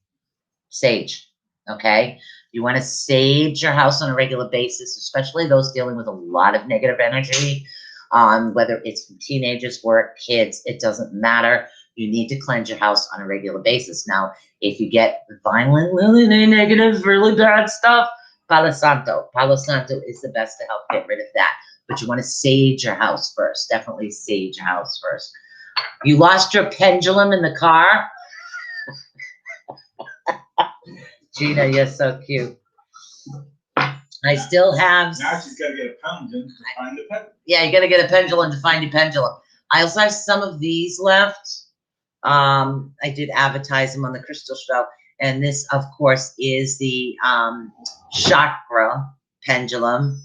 sage, okay? You want to sage your house on a regular basis, especially those dealing with a lot of negative energy, whether it's from teenagers, work, kids, it doesn't matter. You need to cleanse your house on a regular basis. Now, if you get violent, really negative, really bad stuff, Palo Santo. Palo Santo is the best to help get rid of that. But you want to sage your house first. Definitely sage your house first. You lost your pendulum in the car? Gina, you're so cute. I still have... Now she's got to get a pendulum to find the pendulum. Yeah, you got to get a pendulum to find your pendulum. I also have some of these left. I did advertise them on the Crystal Show. And this, of course, is the chakra pendulum.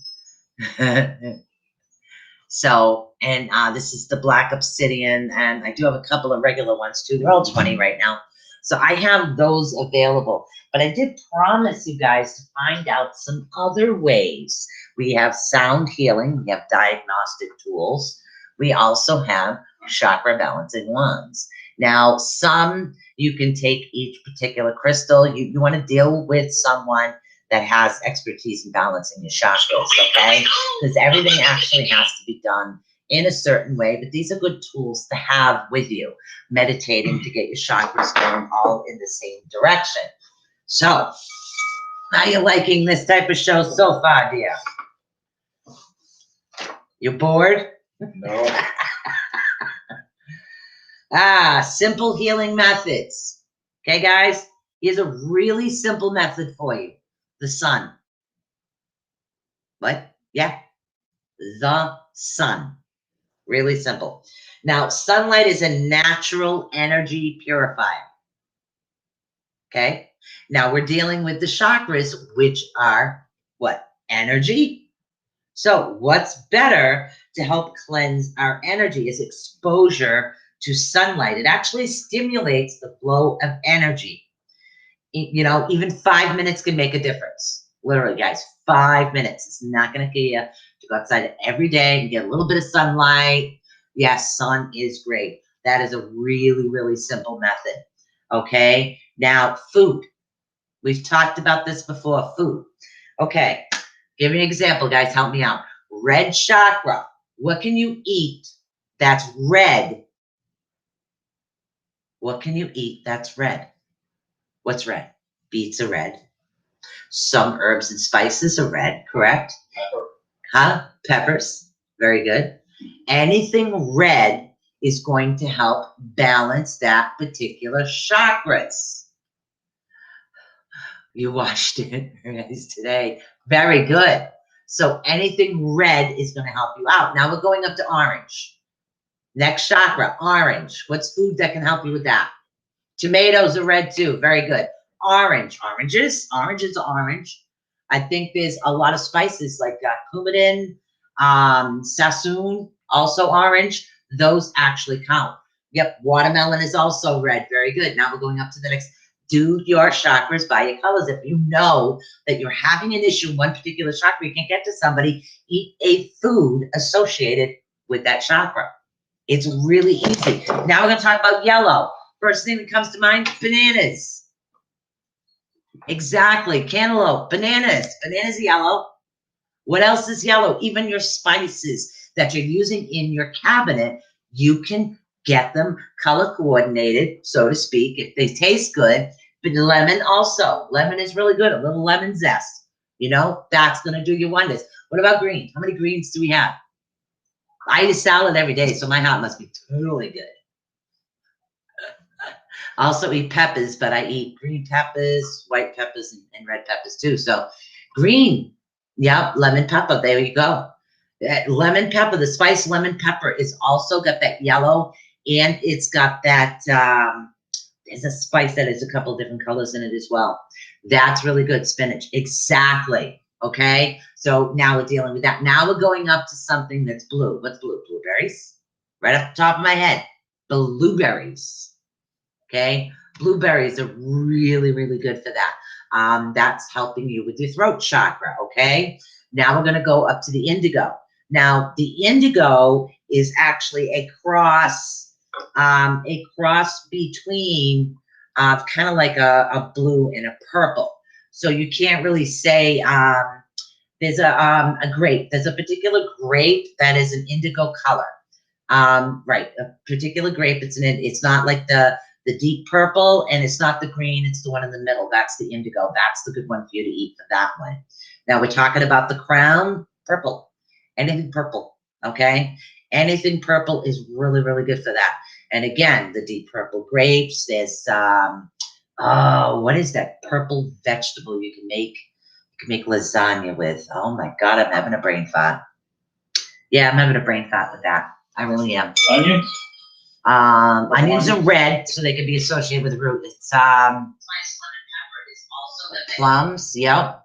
So, and this is the black obsidian. And I do have a couple of regular ones, too. They're all 20 right now. So I have those available. But I did promise you guys to find out some other ways. We have sound healing. We have diagnostic tools. We also have chakra balancing wands. Now, some you can take each particular crystal. You want to deal with someone that has expertise in balancing your chakras, okay? Because everything actually has to be done in a certain way, but these are good tools to have with you. Meditating to get your chakras going all in the same direction. So, how are you liking this type of show so far, dear? You bored? No. Simple healing methods. Okay, guys? Here's a really simple method for you. The sun. What? Yeah. The sun. Really simple. Now, sunlight is a natural energy purifier. Okay? Now, we're dealing with the chakras, which are what? Energy. So, what's better to help cleanse our energy is exposure to sunlight. It actually stimulates the flow of energy. You know, even 5 minutes can make a difference. Literally, guys, 5 minutes. It's not going to kill you to go outside every day and get a little bit of sunlight. Yes, sun is great. That is a really, really simple method. Okay, now food. We've talked about this before, food. Okay, give me an example, guys. Help me out. Red chakra. What can you eat that's red? What can you eat that's red? What's red? Beets are red. Some herbs and spices are red, correct? Pepper. Huh? Peppers. Very good. Anything red is going to help balance that particular chakras. You watched it guys, today. Very good. So anything red is going to help you out. Now we're going up to orange. Next chakra, orange. What's food that can help you with that? Tomatoes are red too. Very good. Orange. Oranges are orange. I think there's a lot of spices like cumin, sassoon, also orange. Those actually count. Yep. Watermelon is also red. Very good. Now we're going up to the next. Do your chakras by your colors. If you know that you're having an issue in one particular chakra, you can't get to somebody, eat a food associated with that chakra. It's really easy. Now we're going to talk about yellow. First thing that comes to mind, bananas. Exactly. Cantaloupe, bananas. Bananas are yellow. What else is yellow? Even your spices that you're using in your cabinet, you can get them color coordinated, so to speak, if they taste good. But lemon also. Lemon is really good. A little lemon zest. You know, that's going to do you wonders. What about green? How many greens do we have? I eat a salad every day, so my heart must be totally good. I also eat peppers, but I eat green peppers, white peppers, and red peppers too. So green, yep, lemon pepper. There you go. That lemon pepper, the spiced lemon pepper, is also got that yellow, and it's got that. There's a spice that has a couple of different colors in it as well. That's really good. Spinach, exactly. Okay, so now we're dealing with that. Now we're going up to something that's blue. What's blue? Blueberries. Right off the top of my head, blueberries. Okay, blueberries are really, really good for that. That's helping you with your throat chakra. Okay, now we're going to go up to the indigo. Now the indigo is actually a cross between kind of like a blue and a purple. So you can't really say there's a grape. There's a particular grape that is an indigo color. Right, a particular grape. It's not like the deep purple, and it's not the green. It's the one in the middle. That's the indigo. That's the good one for you to eat for that one. Now we're talking about the crown, purple. Anything purple, okay? Anything purple is really, really good for that. And again, the deep purple grapes. There's what is that purple vegetable you can make? You can make lasagna with. Oh my God, I'm having a brain fart. Yeah, I'm having a brain fart with that. I really am. Onions? Onions are red, so they can be associated with root. It's plums. Yep.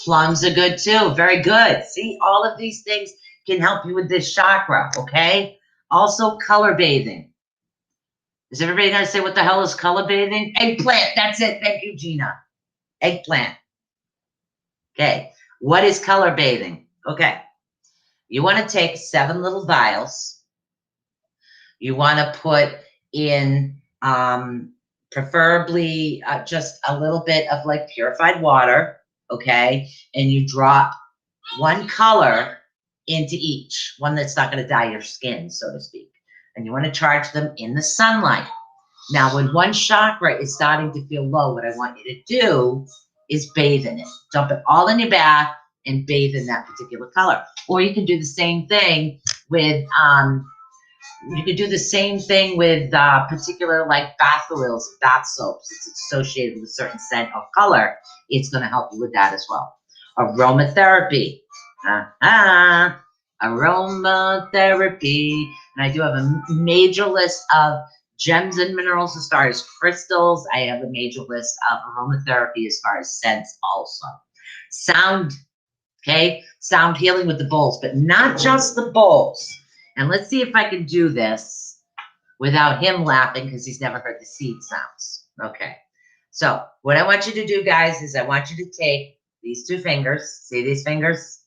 Plums are good too. Very good. See, all of these things can help you with this chakra, okay? Also, color bathing. Is everybody going to say what the hell is color bathing? Eggplant. That's it. Thank you, Gina. Eggplant. Okay. What is color bathing? Okay. You want to take 7 little vials. You want to put in preferably just a little bit of like purified water, okay? And you drop one color into each, one that's not going to dye your skin, so to speak. And you want to charge them in the sunlight. Now, when one chakra is starting to feel low, what I want you to do is bathe in it. Dump it all in your bath and bathe in that particular color. Or you can do the same thing with You could do the same thing with particular like bath oils, bath soaps. It's associated with a certain scent or color. It's going to help you with that as well. Aromatherapy. Aromatherapy. And I do have a major list of gems and minerals as far as crystals. I have a major list of aromatherapy as far as scents also. Sound, okay? Sound healing with the bowls, but not just the bowls. And let's see if I can do this without him laughing because he's never heard the seed sounds. Okay. So what I want you to do, guys, is I want you to take these two fingers. See these fingers?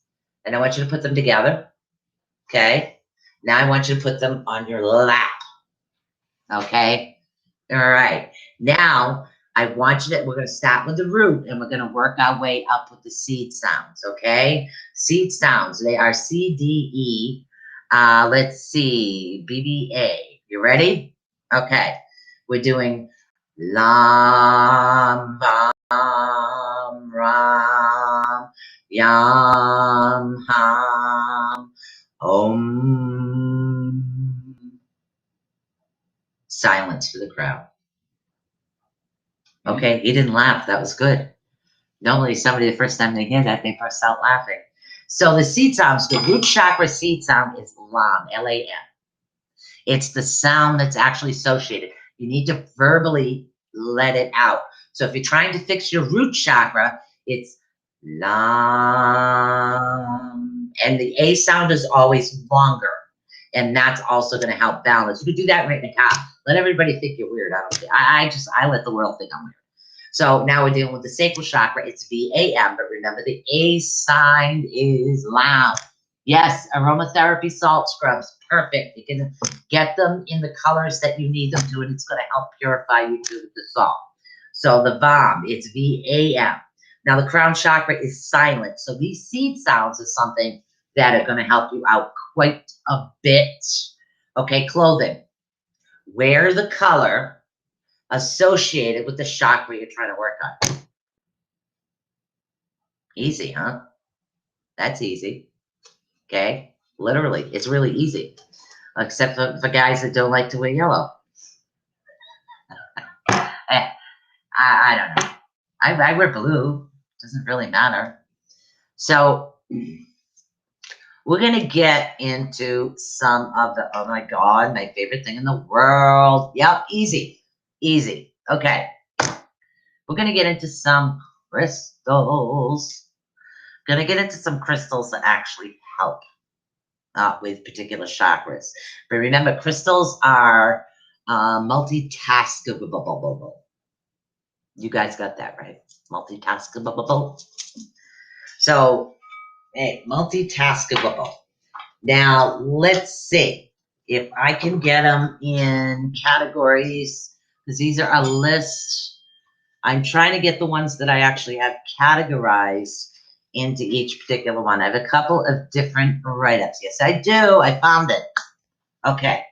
And I want you to put them together. Okay. Now I want you to put them on your lap. Okay. All right. Now I want you to, we're going to start with the root and we're going to work our way up with the seed sounds. Okay. Seed sounds. They are C, D, E. Let's see. B, B, A. You ready? Okay. We're doing Lam, Vam, Ram, Yam, Ham, Om. Silence for the crowd. Okay, he didn't laugh. That was good. Normally, somebody, the first time they hear that, they burst out laughing. So the seed sounds, the root chakra seed sound is Lam, L-A-M. It's the sound that's actually associated. You need to verbally let it out. So if you're trying to fix your root chakra, it's Lam. And the A sound is always longer. And that's also going to help balance. You can do that right now. Let everybody think you're weird. I don't think. I let the world think I'm weird. So now we're dealing with the sacral chakra. It's V-A-M, but remember the A sign is loud. Yes, aromatherapy salt scrubs, perfect. You can get them in the colors that you need them to, and it's going to help purify you too with the salt. So the VAM, it's V-A-M. Now the crown chakra is silent. So these seed sounds is something that are going to help you out quite a bit. Okay, clothing. Wear the color associated with the chakra you're trying to work on. Easy, huh? That's easy. Okay, literally, it's really easy, except for guys that don't like to wear yellow. I don't know. I wear blue. Doesn't really matter. So we're gonna get into some of the, oh my God, my favorite thing in the world. Yep, easy, easy. Okay, we're gonna get into some crystals. Gonna get into some crystals that actually help with particular chakras. But remember, crystals are multitaskable. You guys got that right? Multitaskable. So, hey, multitaskable. Now, let's see if I can get them in categories, because these are a list. I'm trying to get the ones that I actually have categorized into each particular one. I have a couple of different write-ups. Yes, I do. I found it. Okay.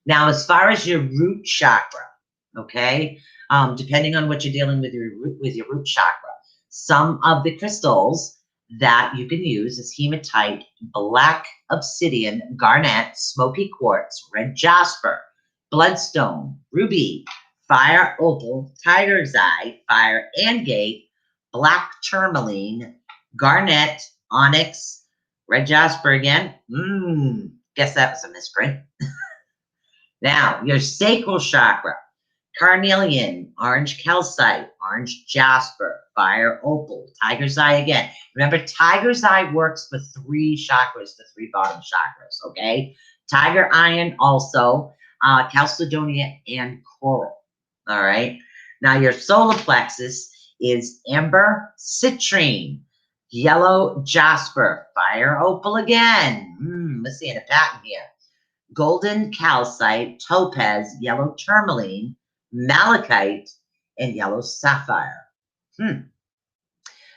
Now, as far as your root chakra, okay, depending on what you're dealing with your root chakra, some of the crystals that you can use is hematite, black obsidian, garnet, smoky quartz, red jasper, bloodstone, ruby, fire opal, tiger's eye, fire agate, black tourmaline, garnet, onyx, red jasper again. Guess that was a misprint. Now, your sacral chakra, carnelian, orange calcite, orange jasper, fire opal, tiger's eye again. Remember, tiger's eye works for 3 chakras, the 3 bottom chakras, okay? Tiger iron also, chalcedonia, and coral, all right? Now, your solar plexus is amber, citrine, yellow jasper, fire opal again. Let's see in a pattern here. Golden calcite, topaz, yellow tourmaline, malachite, and yellow sapphire.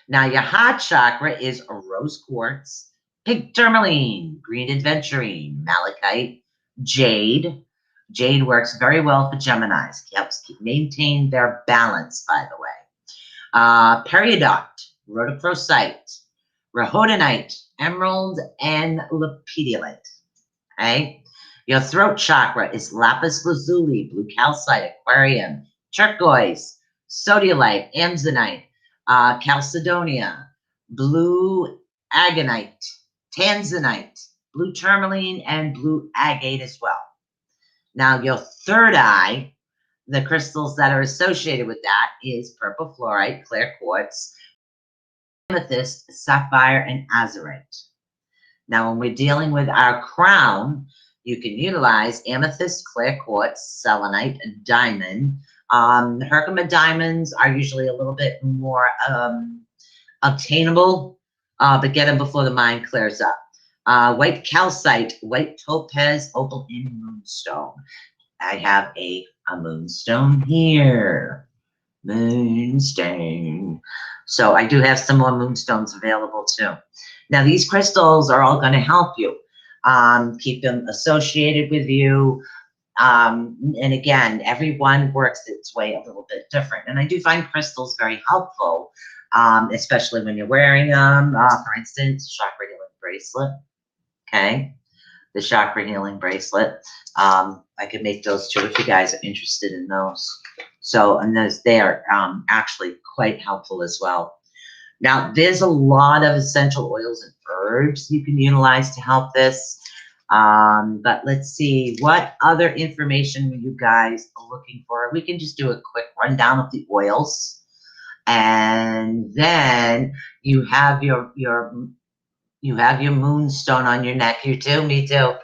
Now your heart chakra is a rose quartz, pink tourmaline, green aventurine, malachite, jade. Jade works very well for Geminis. Helps maintain their balance, by the way. Peridot, rhodochrosite, rhodonite, emerald, and lepidolite. Okay. Your throat chakra is lapis lazuli, blue calcite, aquarium, turquoise, sodalite, amzonite, chalcedonia, blue agonite, tanzanite, blue tourmaline, and blue agate as well. Now, your third eye, the crystals that are associated with that is purple fluorite, clear quartz, amethyst, sapphire, and azurite. Now, when we're dealing with our crown, you can utilize amethyst, clear quartz, selenite, and diamond. Herkimer diamonds are usually a little bit more obtainable, but get them before the mind clears up. White calcite, white topaz, opal, and moonstone. I have a moonstone here. Moonstone. So I do have some more moonstones available too. Now, these crystals are all going to help you. Keep them associated with you. And again, everyone works its way a little bit different. And I do find crystals very helpful, especially when you're wearing them. For instance, chakra healing bracelet. Okay. The chakra healing bracelet. I could make those too if you guys are interested in those. So, and they are actually quite helpful as well. Now, there's a lot of essential oils and herbs you can utilize to help this. But let's see, what other information you guys are looking for? We can just do a quick rundown of the oils. And then you have your moonstone on your neck. You too, me too.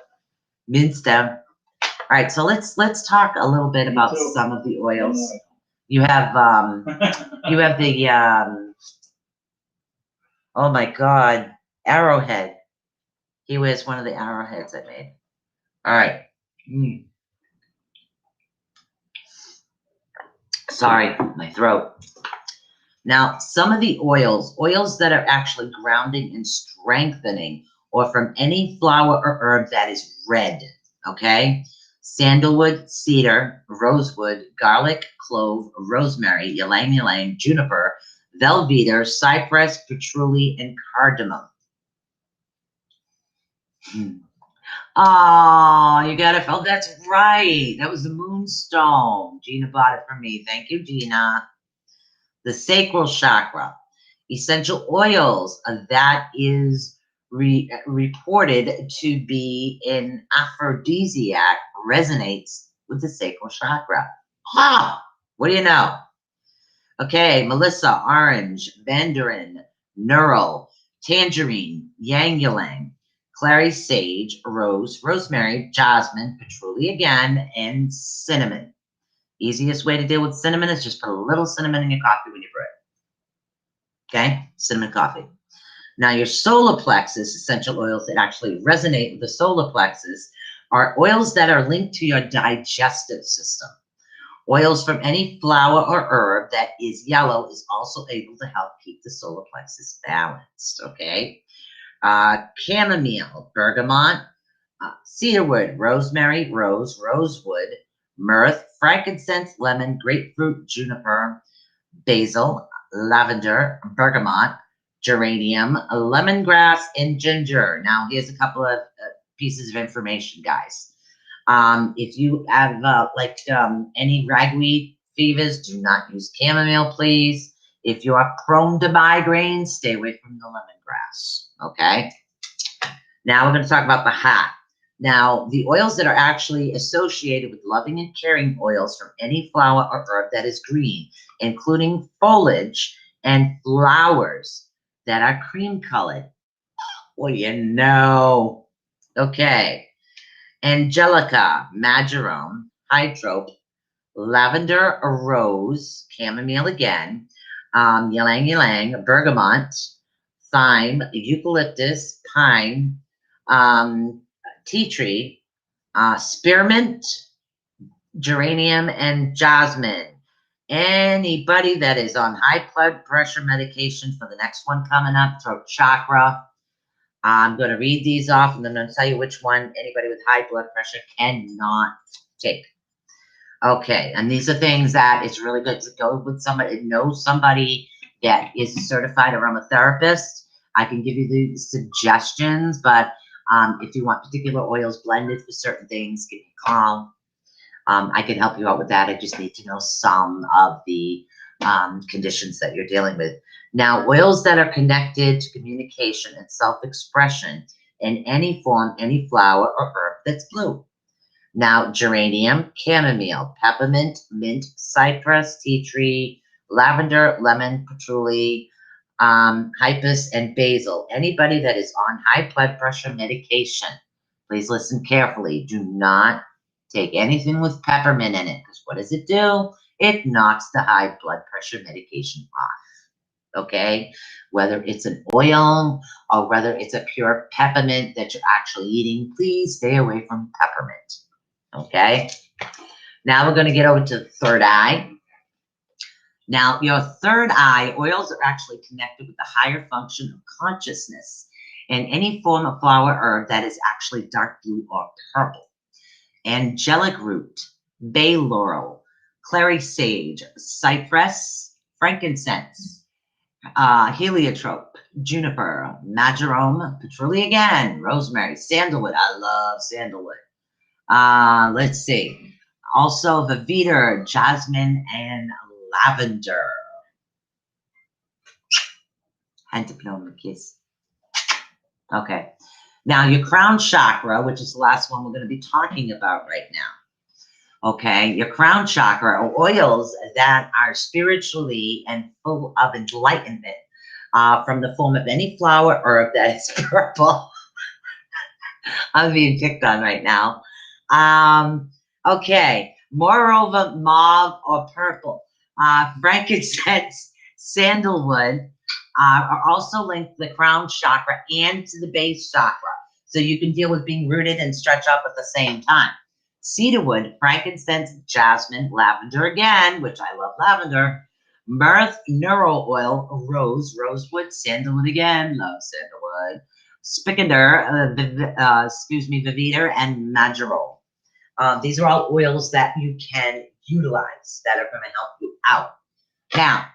Moonstone. All right, so let's talk a little bit about some of the oils. You have the oh my God, arrowhead. He wears one of the arrowheads I made. All right. Sorry, my throat. Now, some of the oils that are actually grounding and strengthening, or from any flower or herb that is red, okay? Sandalwood, cedar, rosewood, garlic, clove, rosemary, ylang ylang, juniper, velveeta, cypress, patchouli, and cardamom. Oh, you got it. Oh, that's right. That was the moonstone. Gina bought it for me. Thank you, Gina. The Sacral Chakra. Essential oils. That is reported to be an aphrodisiac, resonates with the Sacral Chakra. Ah, what do you know? Okay, Melissa, orange, mandarin, neural, tangerine, yang-ylang, clary sage, rose, rosemary, jasmine, patchouli again, and cinnamon. Easiest way to deal with cinnamon is just put a little cinnamon in your coffee when you brew it. Okay, cinnamon coffee. Now, your solar plexus, essential oils that actually resonate with the solar plexus, are oils that are linked to your digestive system. Oils from any flower or herb that is yellow is also able to help keep the solar plexus balanced, okay? Chamomile, bergamot, cedarwood, rosemary, rose, rosewood, myrrh, frankincense, lemon, grapefruit, juniper, basil, lavender, bergamot, geranium, lemongrass, and ginger. Now, here's a couple of pieces of information, guys. If you have any ragweed fevers, do not use chamomile, please. If you are prone to migraines, stay away from the lemongrass, okay? Now we're going to talk about the heart. Now, the oils that are actually associated with loving and caring oils from any flower or herb that is green, including foliage and flowers that are cream colored. Well, you know. Okay. Angelica, marjoram, hydrope, lavender, rose, chamomile again, ylang ylang, bergamot, thyme, eucalyptus, pine, tea tree, spearmint, geranium, and jasmine. Anybody that is on high blood pressure medication for the next one coming up, throat chakra, I'm going to read these off, and then I'm going to tell you which one anybody with high blood pressure cannot take. Okay, and these are things that it's really good to go with somebody, know somebody that is a certified aromatherapist. I can give you the suggestions, but If you want particular oils blended for certain things, give me a call. I can help you out with that. I just need to know some of the conditions that you're dealing with. Now, oils that are connected to communication and self-expression in any form, any flower or herb that's blue. Now, geranium, chamomile, peppermint, mint, cypress, tea tree, lavender, lemon, patchouli, hypus, and basil. Anybody that is on high blood pressure medication, please listen carefully. Do not take anything with peppermint in it, because what does it do? It knocks the high blood pressure medication off, okay? Whether it's an oil or whether it's a pure peppermint that you're actually eating, please stay away from peppermint, okay? Now we're going to get over to third eye. Now, your third eye, oils are actually connected with the higher function of consciousness and any form of flower herb that is actually dark blue or purple. Angelic root, bay laurel, clary sage, cypress, frankincense, heliotrope, juniper, marjoram, patchouli again, rosemary, sandalwood. I love sandalwood. Let's see. Also, vetiver, jasmine, and lavender. Hand to blow my kiss. Okay. Now, your crown chakra, which is the last one we're going to be talking about right now. Okay, your crown chakra are oils that are spiritually and full of enlightenment from the form of any flower herb that is purple. I'm being picked on right now. Okay, moreover, mauve or purple. Frankincense, sandalwood are also linked to the crown chakra and to the base chakra. So you can deal with being rooted and stretch up at the same time. Cedarwood, frankincense, jasmine, lavender again, which I love lavender, myrrh, neural oil, rosewood, sandalwood again, love sandalwood, spikenard, vetiver, and marjoram. These are all oils that you can utilize that are going to help you out. Now,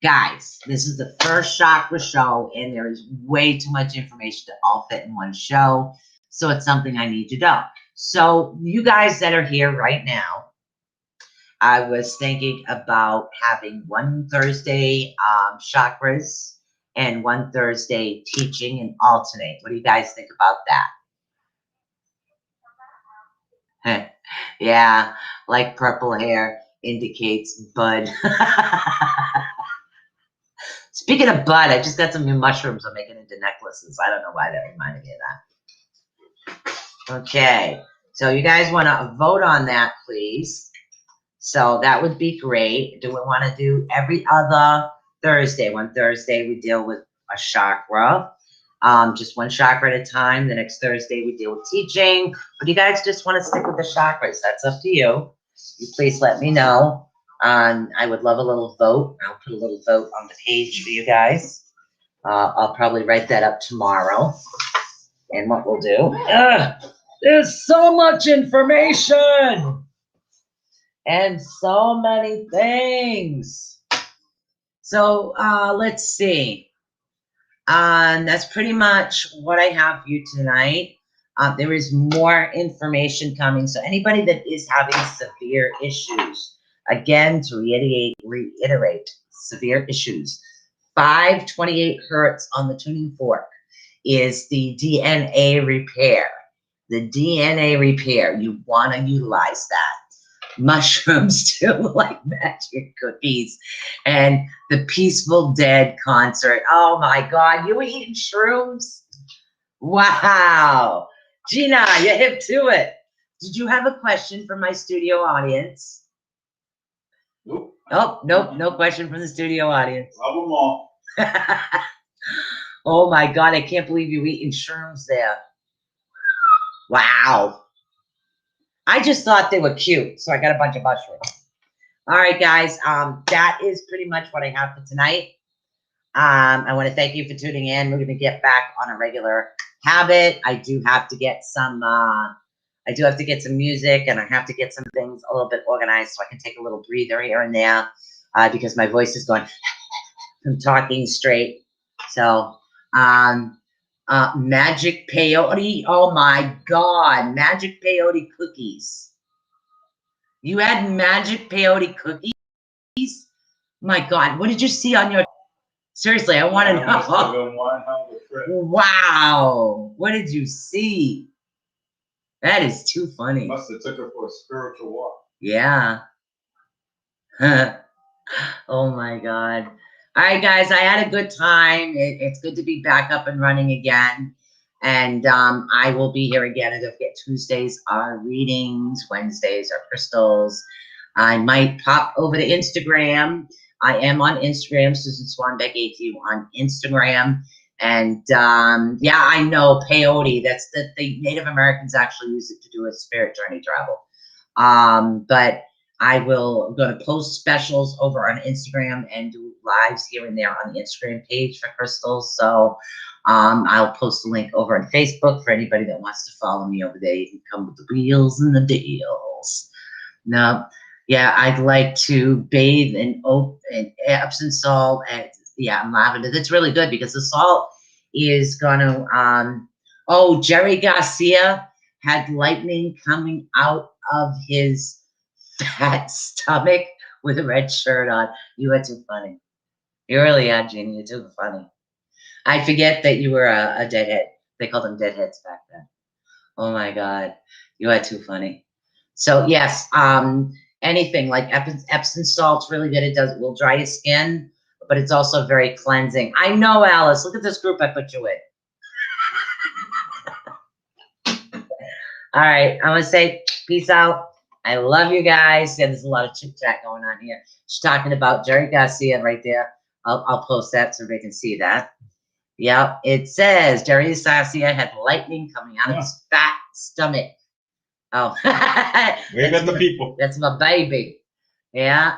guys, this is the first chakra show, and there is way too much information to all fit in one show. So it's something I need to know. So you guys that are here right now, I was thinking about having one Thursday chakras and one Thursday teaching and alternate. What do you guys think about that? Yeah, like purple hair indicates bud. Speaking of bud, I just got some new mushrooms I'm making into necklaces. I don't know why that reminded me of that. Okay, so you guys want to vote on that, please. So that would be great. Do we want to do every other Thursday? One Thursday we deal with a chakra, just one chakra at a time. The next Thursday we deal with teaching. But you guys just want to stick with the chakras. That's up to you. You please let me know. I would love a little vote. I'll put a little vote on the page for you guys. I'll probably write that up tomorrow. And what we'll do, there's so much information and so many things. So let's see. That's pretty much what I have for you tonight. There is more information coming. So anybody that is having severe issues, again, to reiterate, severe issues, 528 hertz on the tuning fork is the DNA repair. The DNA repair, you want to utilize that. Mushrooms too, like magic cookies. And the Peaceful Dead concert. Oh my God, you were eating shrooms? Wow. Gina, you're hip to it. Did you have a question from my studio audience? Nope. Oh, nope, no question from the studio audience. Love them all. Oh my God, I can't believe you eating shrooms there. Wow. I just thought they were cute, so I got a bunch of mushrooms. All right, guys, that is pretty much what I have for tonight. I want to thank you for tuning in. We're going to get back on a regular habit. I do have to get some music, and I have to get some things a little bit organized so I can take a little breather here and there because my voice is going from talking straight. So Magic peyote. Oh my God. Magic peyote cookies. You had magic peyote cookies? My God. What did you see on your... Seriously, I want to know. Wow. What did you see? That is too funny. Must have took her for a spiritual walk. Yeah. Oh my God. All right, guys, I had a good time. It's good to be back up and running again. And I will be here again. And don't forget, Tuesdays are readings, Wednesdays are crystals. I might pop over to Instagram. I am on Instagram, Susan Swanbeck ATU on Instagram. And yeah, I know peyote. That's the Native Americans actually use it to do a spirit journey travel. But I'm going to post specials over on Instagram and do lives here and there on the Instagram page for crystals. So I'll post a link over on Facebook for anybody that wants to follow me over there. You can come with the wheels and the deals. Now, yeah, I'd like to bathe in Epsom salt and lavender. That's really good because the salt is going to, oh, Jerry Garcia had lightning coming out of his fat stomach with a red shirt on. You are too funny. You really are, Jeannie. You're too funny. I forget that you were a deadhead. They called them deadheads back then. Oh my God. You are too funny. So yes, anything like Epsom salt's really good. It will dry your skin, but it's also very cleansing. I know, Alice. Look at this group I put you in. All right, I'm gonna say peace out. I love you guys. Yeah, there's a lot of chit chat going on here. She's talking about Jerry Garcia right there. I'll post that so everybody can see that. Yeah, it says Jerry Garcia had lightning coming out of his fat stomach. Oh, We got the people. That's my baby. Yeah.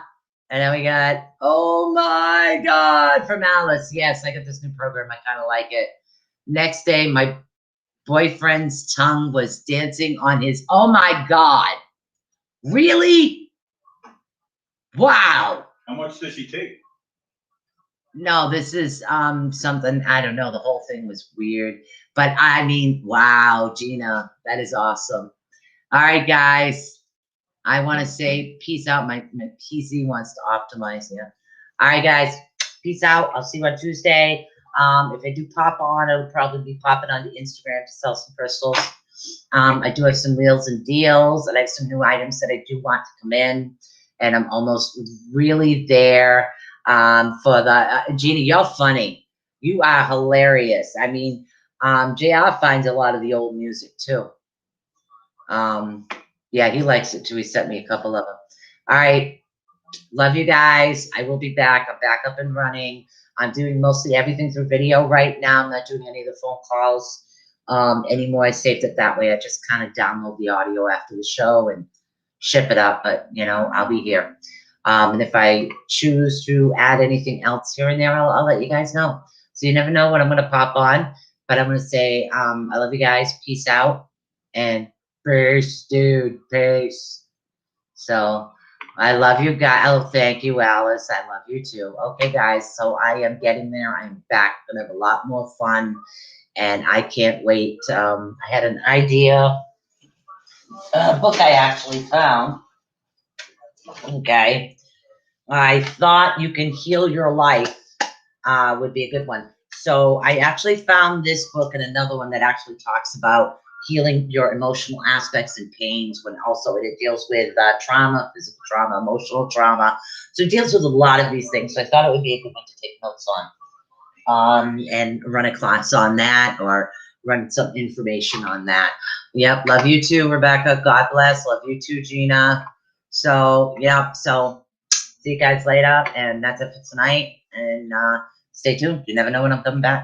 And then we got, oh my God, from Alice. Yes, I got this new program. I kind of like it. Next day, my boyfriend's tongue was dancing on his, oh my God. Really? Wow. How much does she take? No, this is something, I don't know. The whole thing was weird. But I mean, wow, Gina, that is awesome. All right, guys. I want to say peace out. My PC wants to optimize here. All right, guys. Peace out. I'll see you on Tuesday. If I do pop on, I'll probably be popping on the Instagram to sell some crystals. I do have some wheels and deals, and I have some new items that I do want to come in. And I'm almost really there for the Gina, you're funny. You are hilarious. I mean, JR finds a lot of the old music too. Yeah, he likes it too. He sent me a couple of them. All right. Love you guys. I will be back. I'm back up and running. I'm doing mostly everything through video right now. I'm not doing any of the phone calls anymore. I saved it that way. I just kind of download the audio after the show and ship it up. But, you know, I'll be here. And if I choose to add anything else here and there, I'll let you guys know. So you never know when I'm going to pop on. But I'm going to say I love you guys. Peace out. And peace, dude. Peace. So I love you guys. Oh, thank you, Alice. I love you too. Okay, guys. So I am getting there. I'm back. Gonna have a lot more fun, and I can't wait. I had an idea. A book I actually found. Okay. I thought You Can Heal Your Life would be a good one. So I actually found this book and another one that actually talks about healing your emotional aspects and pains, when also it deals with trauma, physical trauma, emotional trauma. So it deals with a lot of these things. So I thought it would be a good one to take notes on and run a class on that, or run some information on that. Yep. Love you too, Rebecca. God bless. Love you too, Gina. So, yeah. So see you guys later. And that's it for tonight. And stay tuned. You never know when I'm coming back.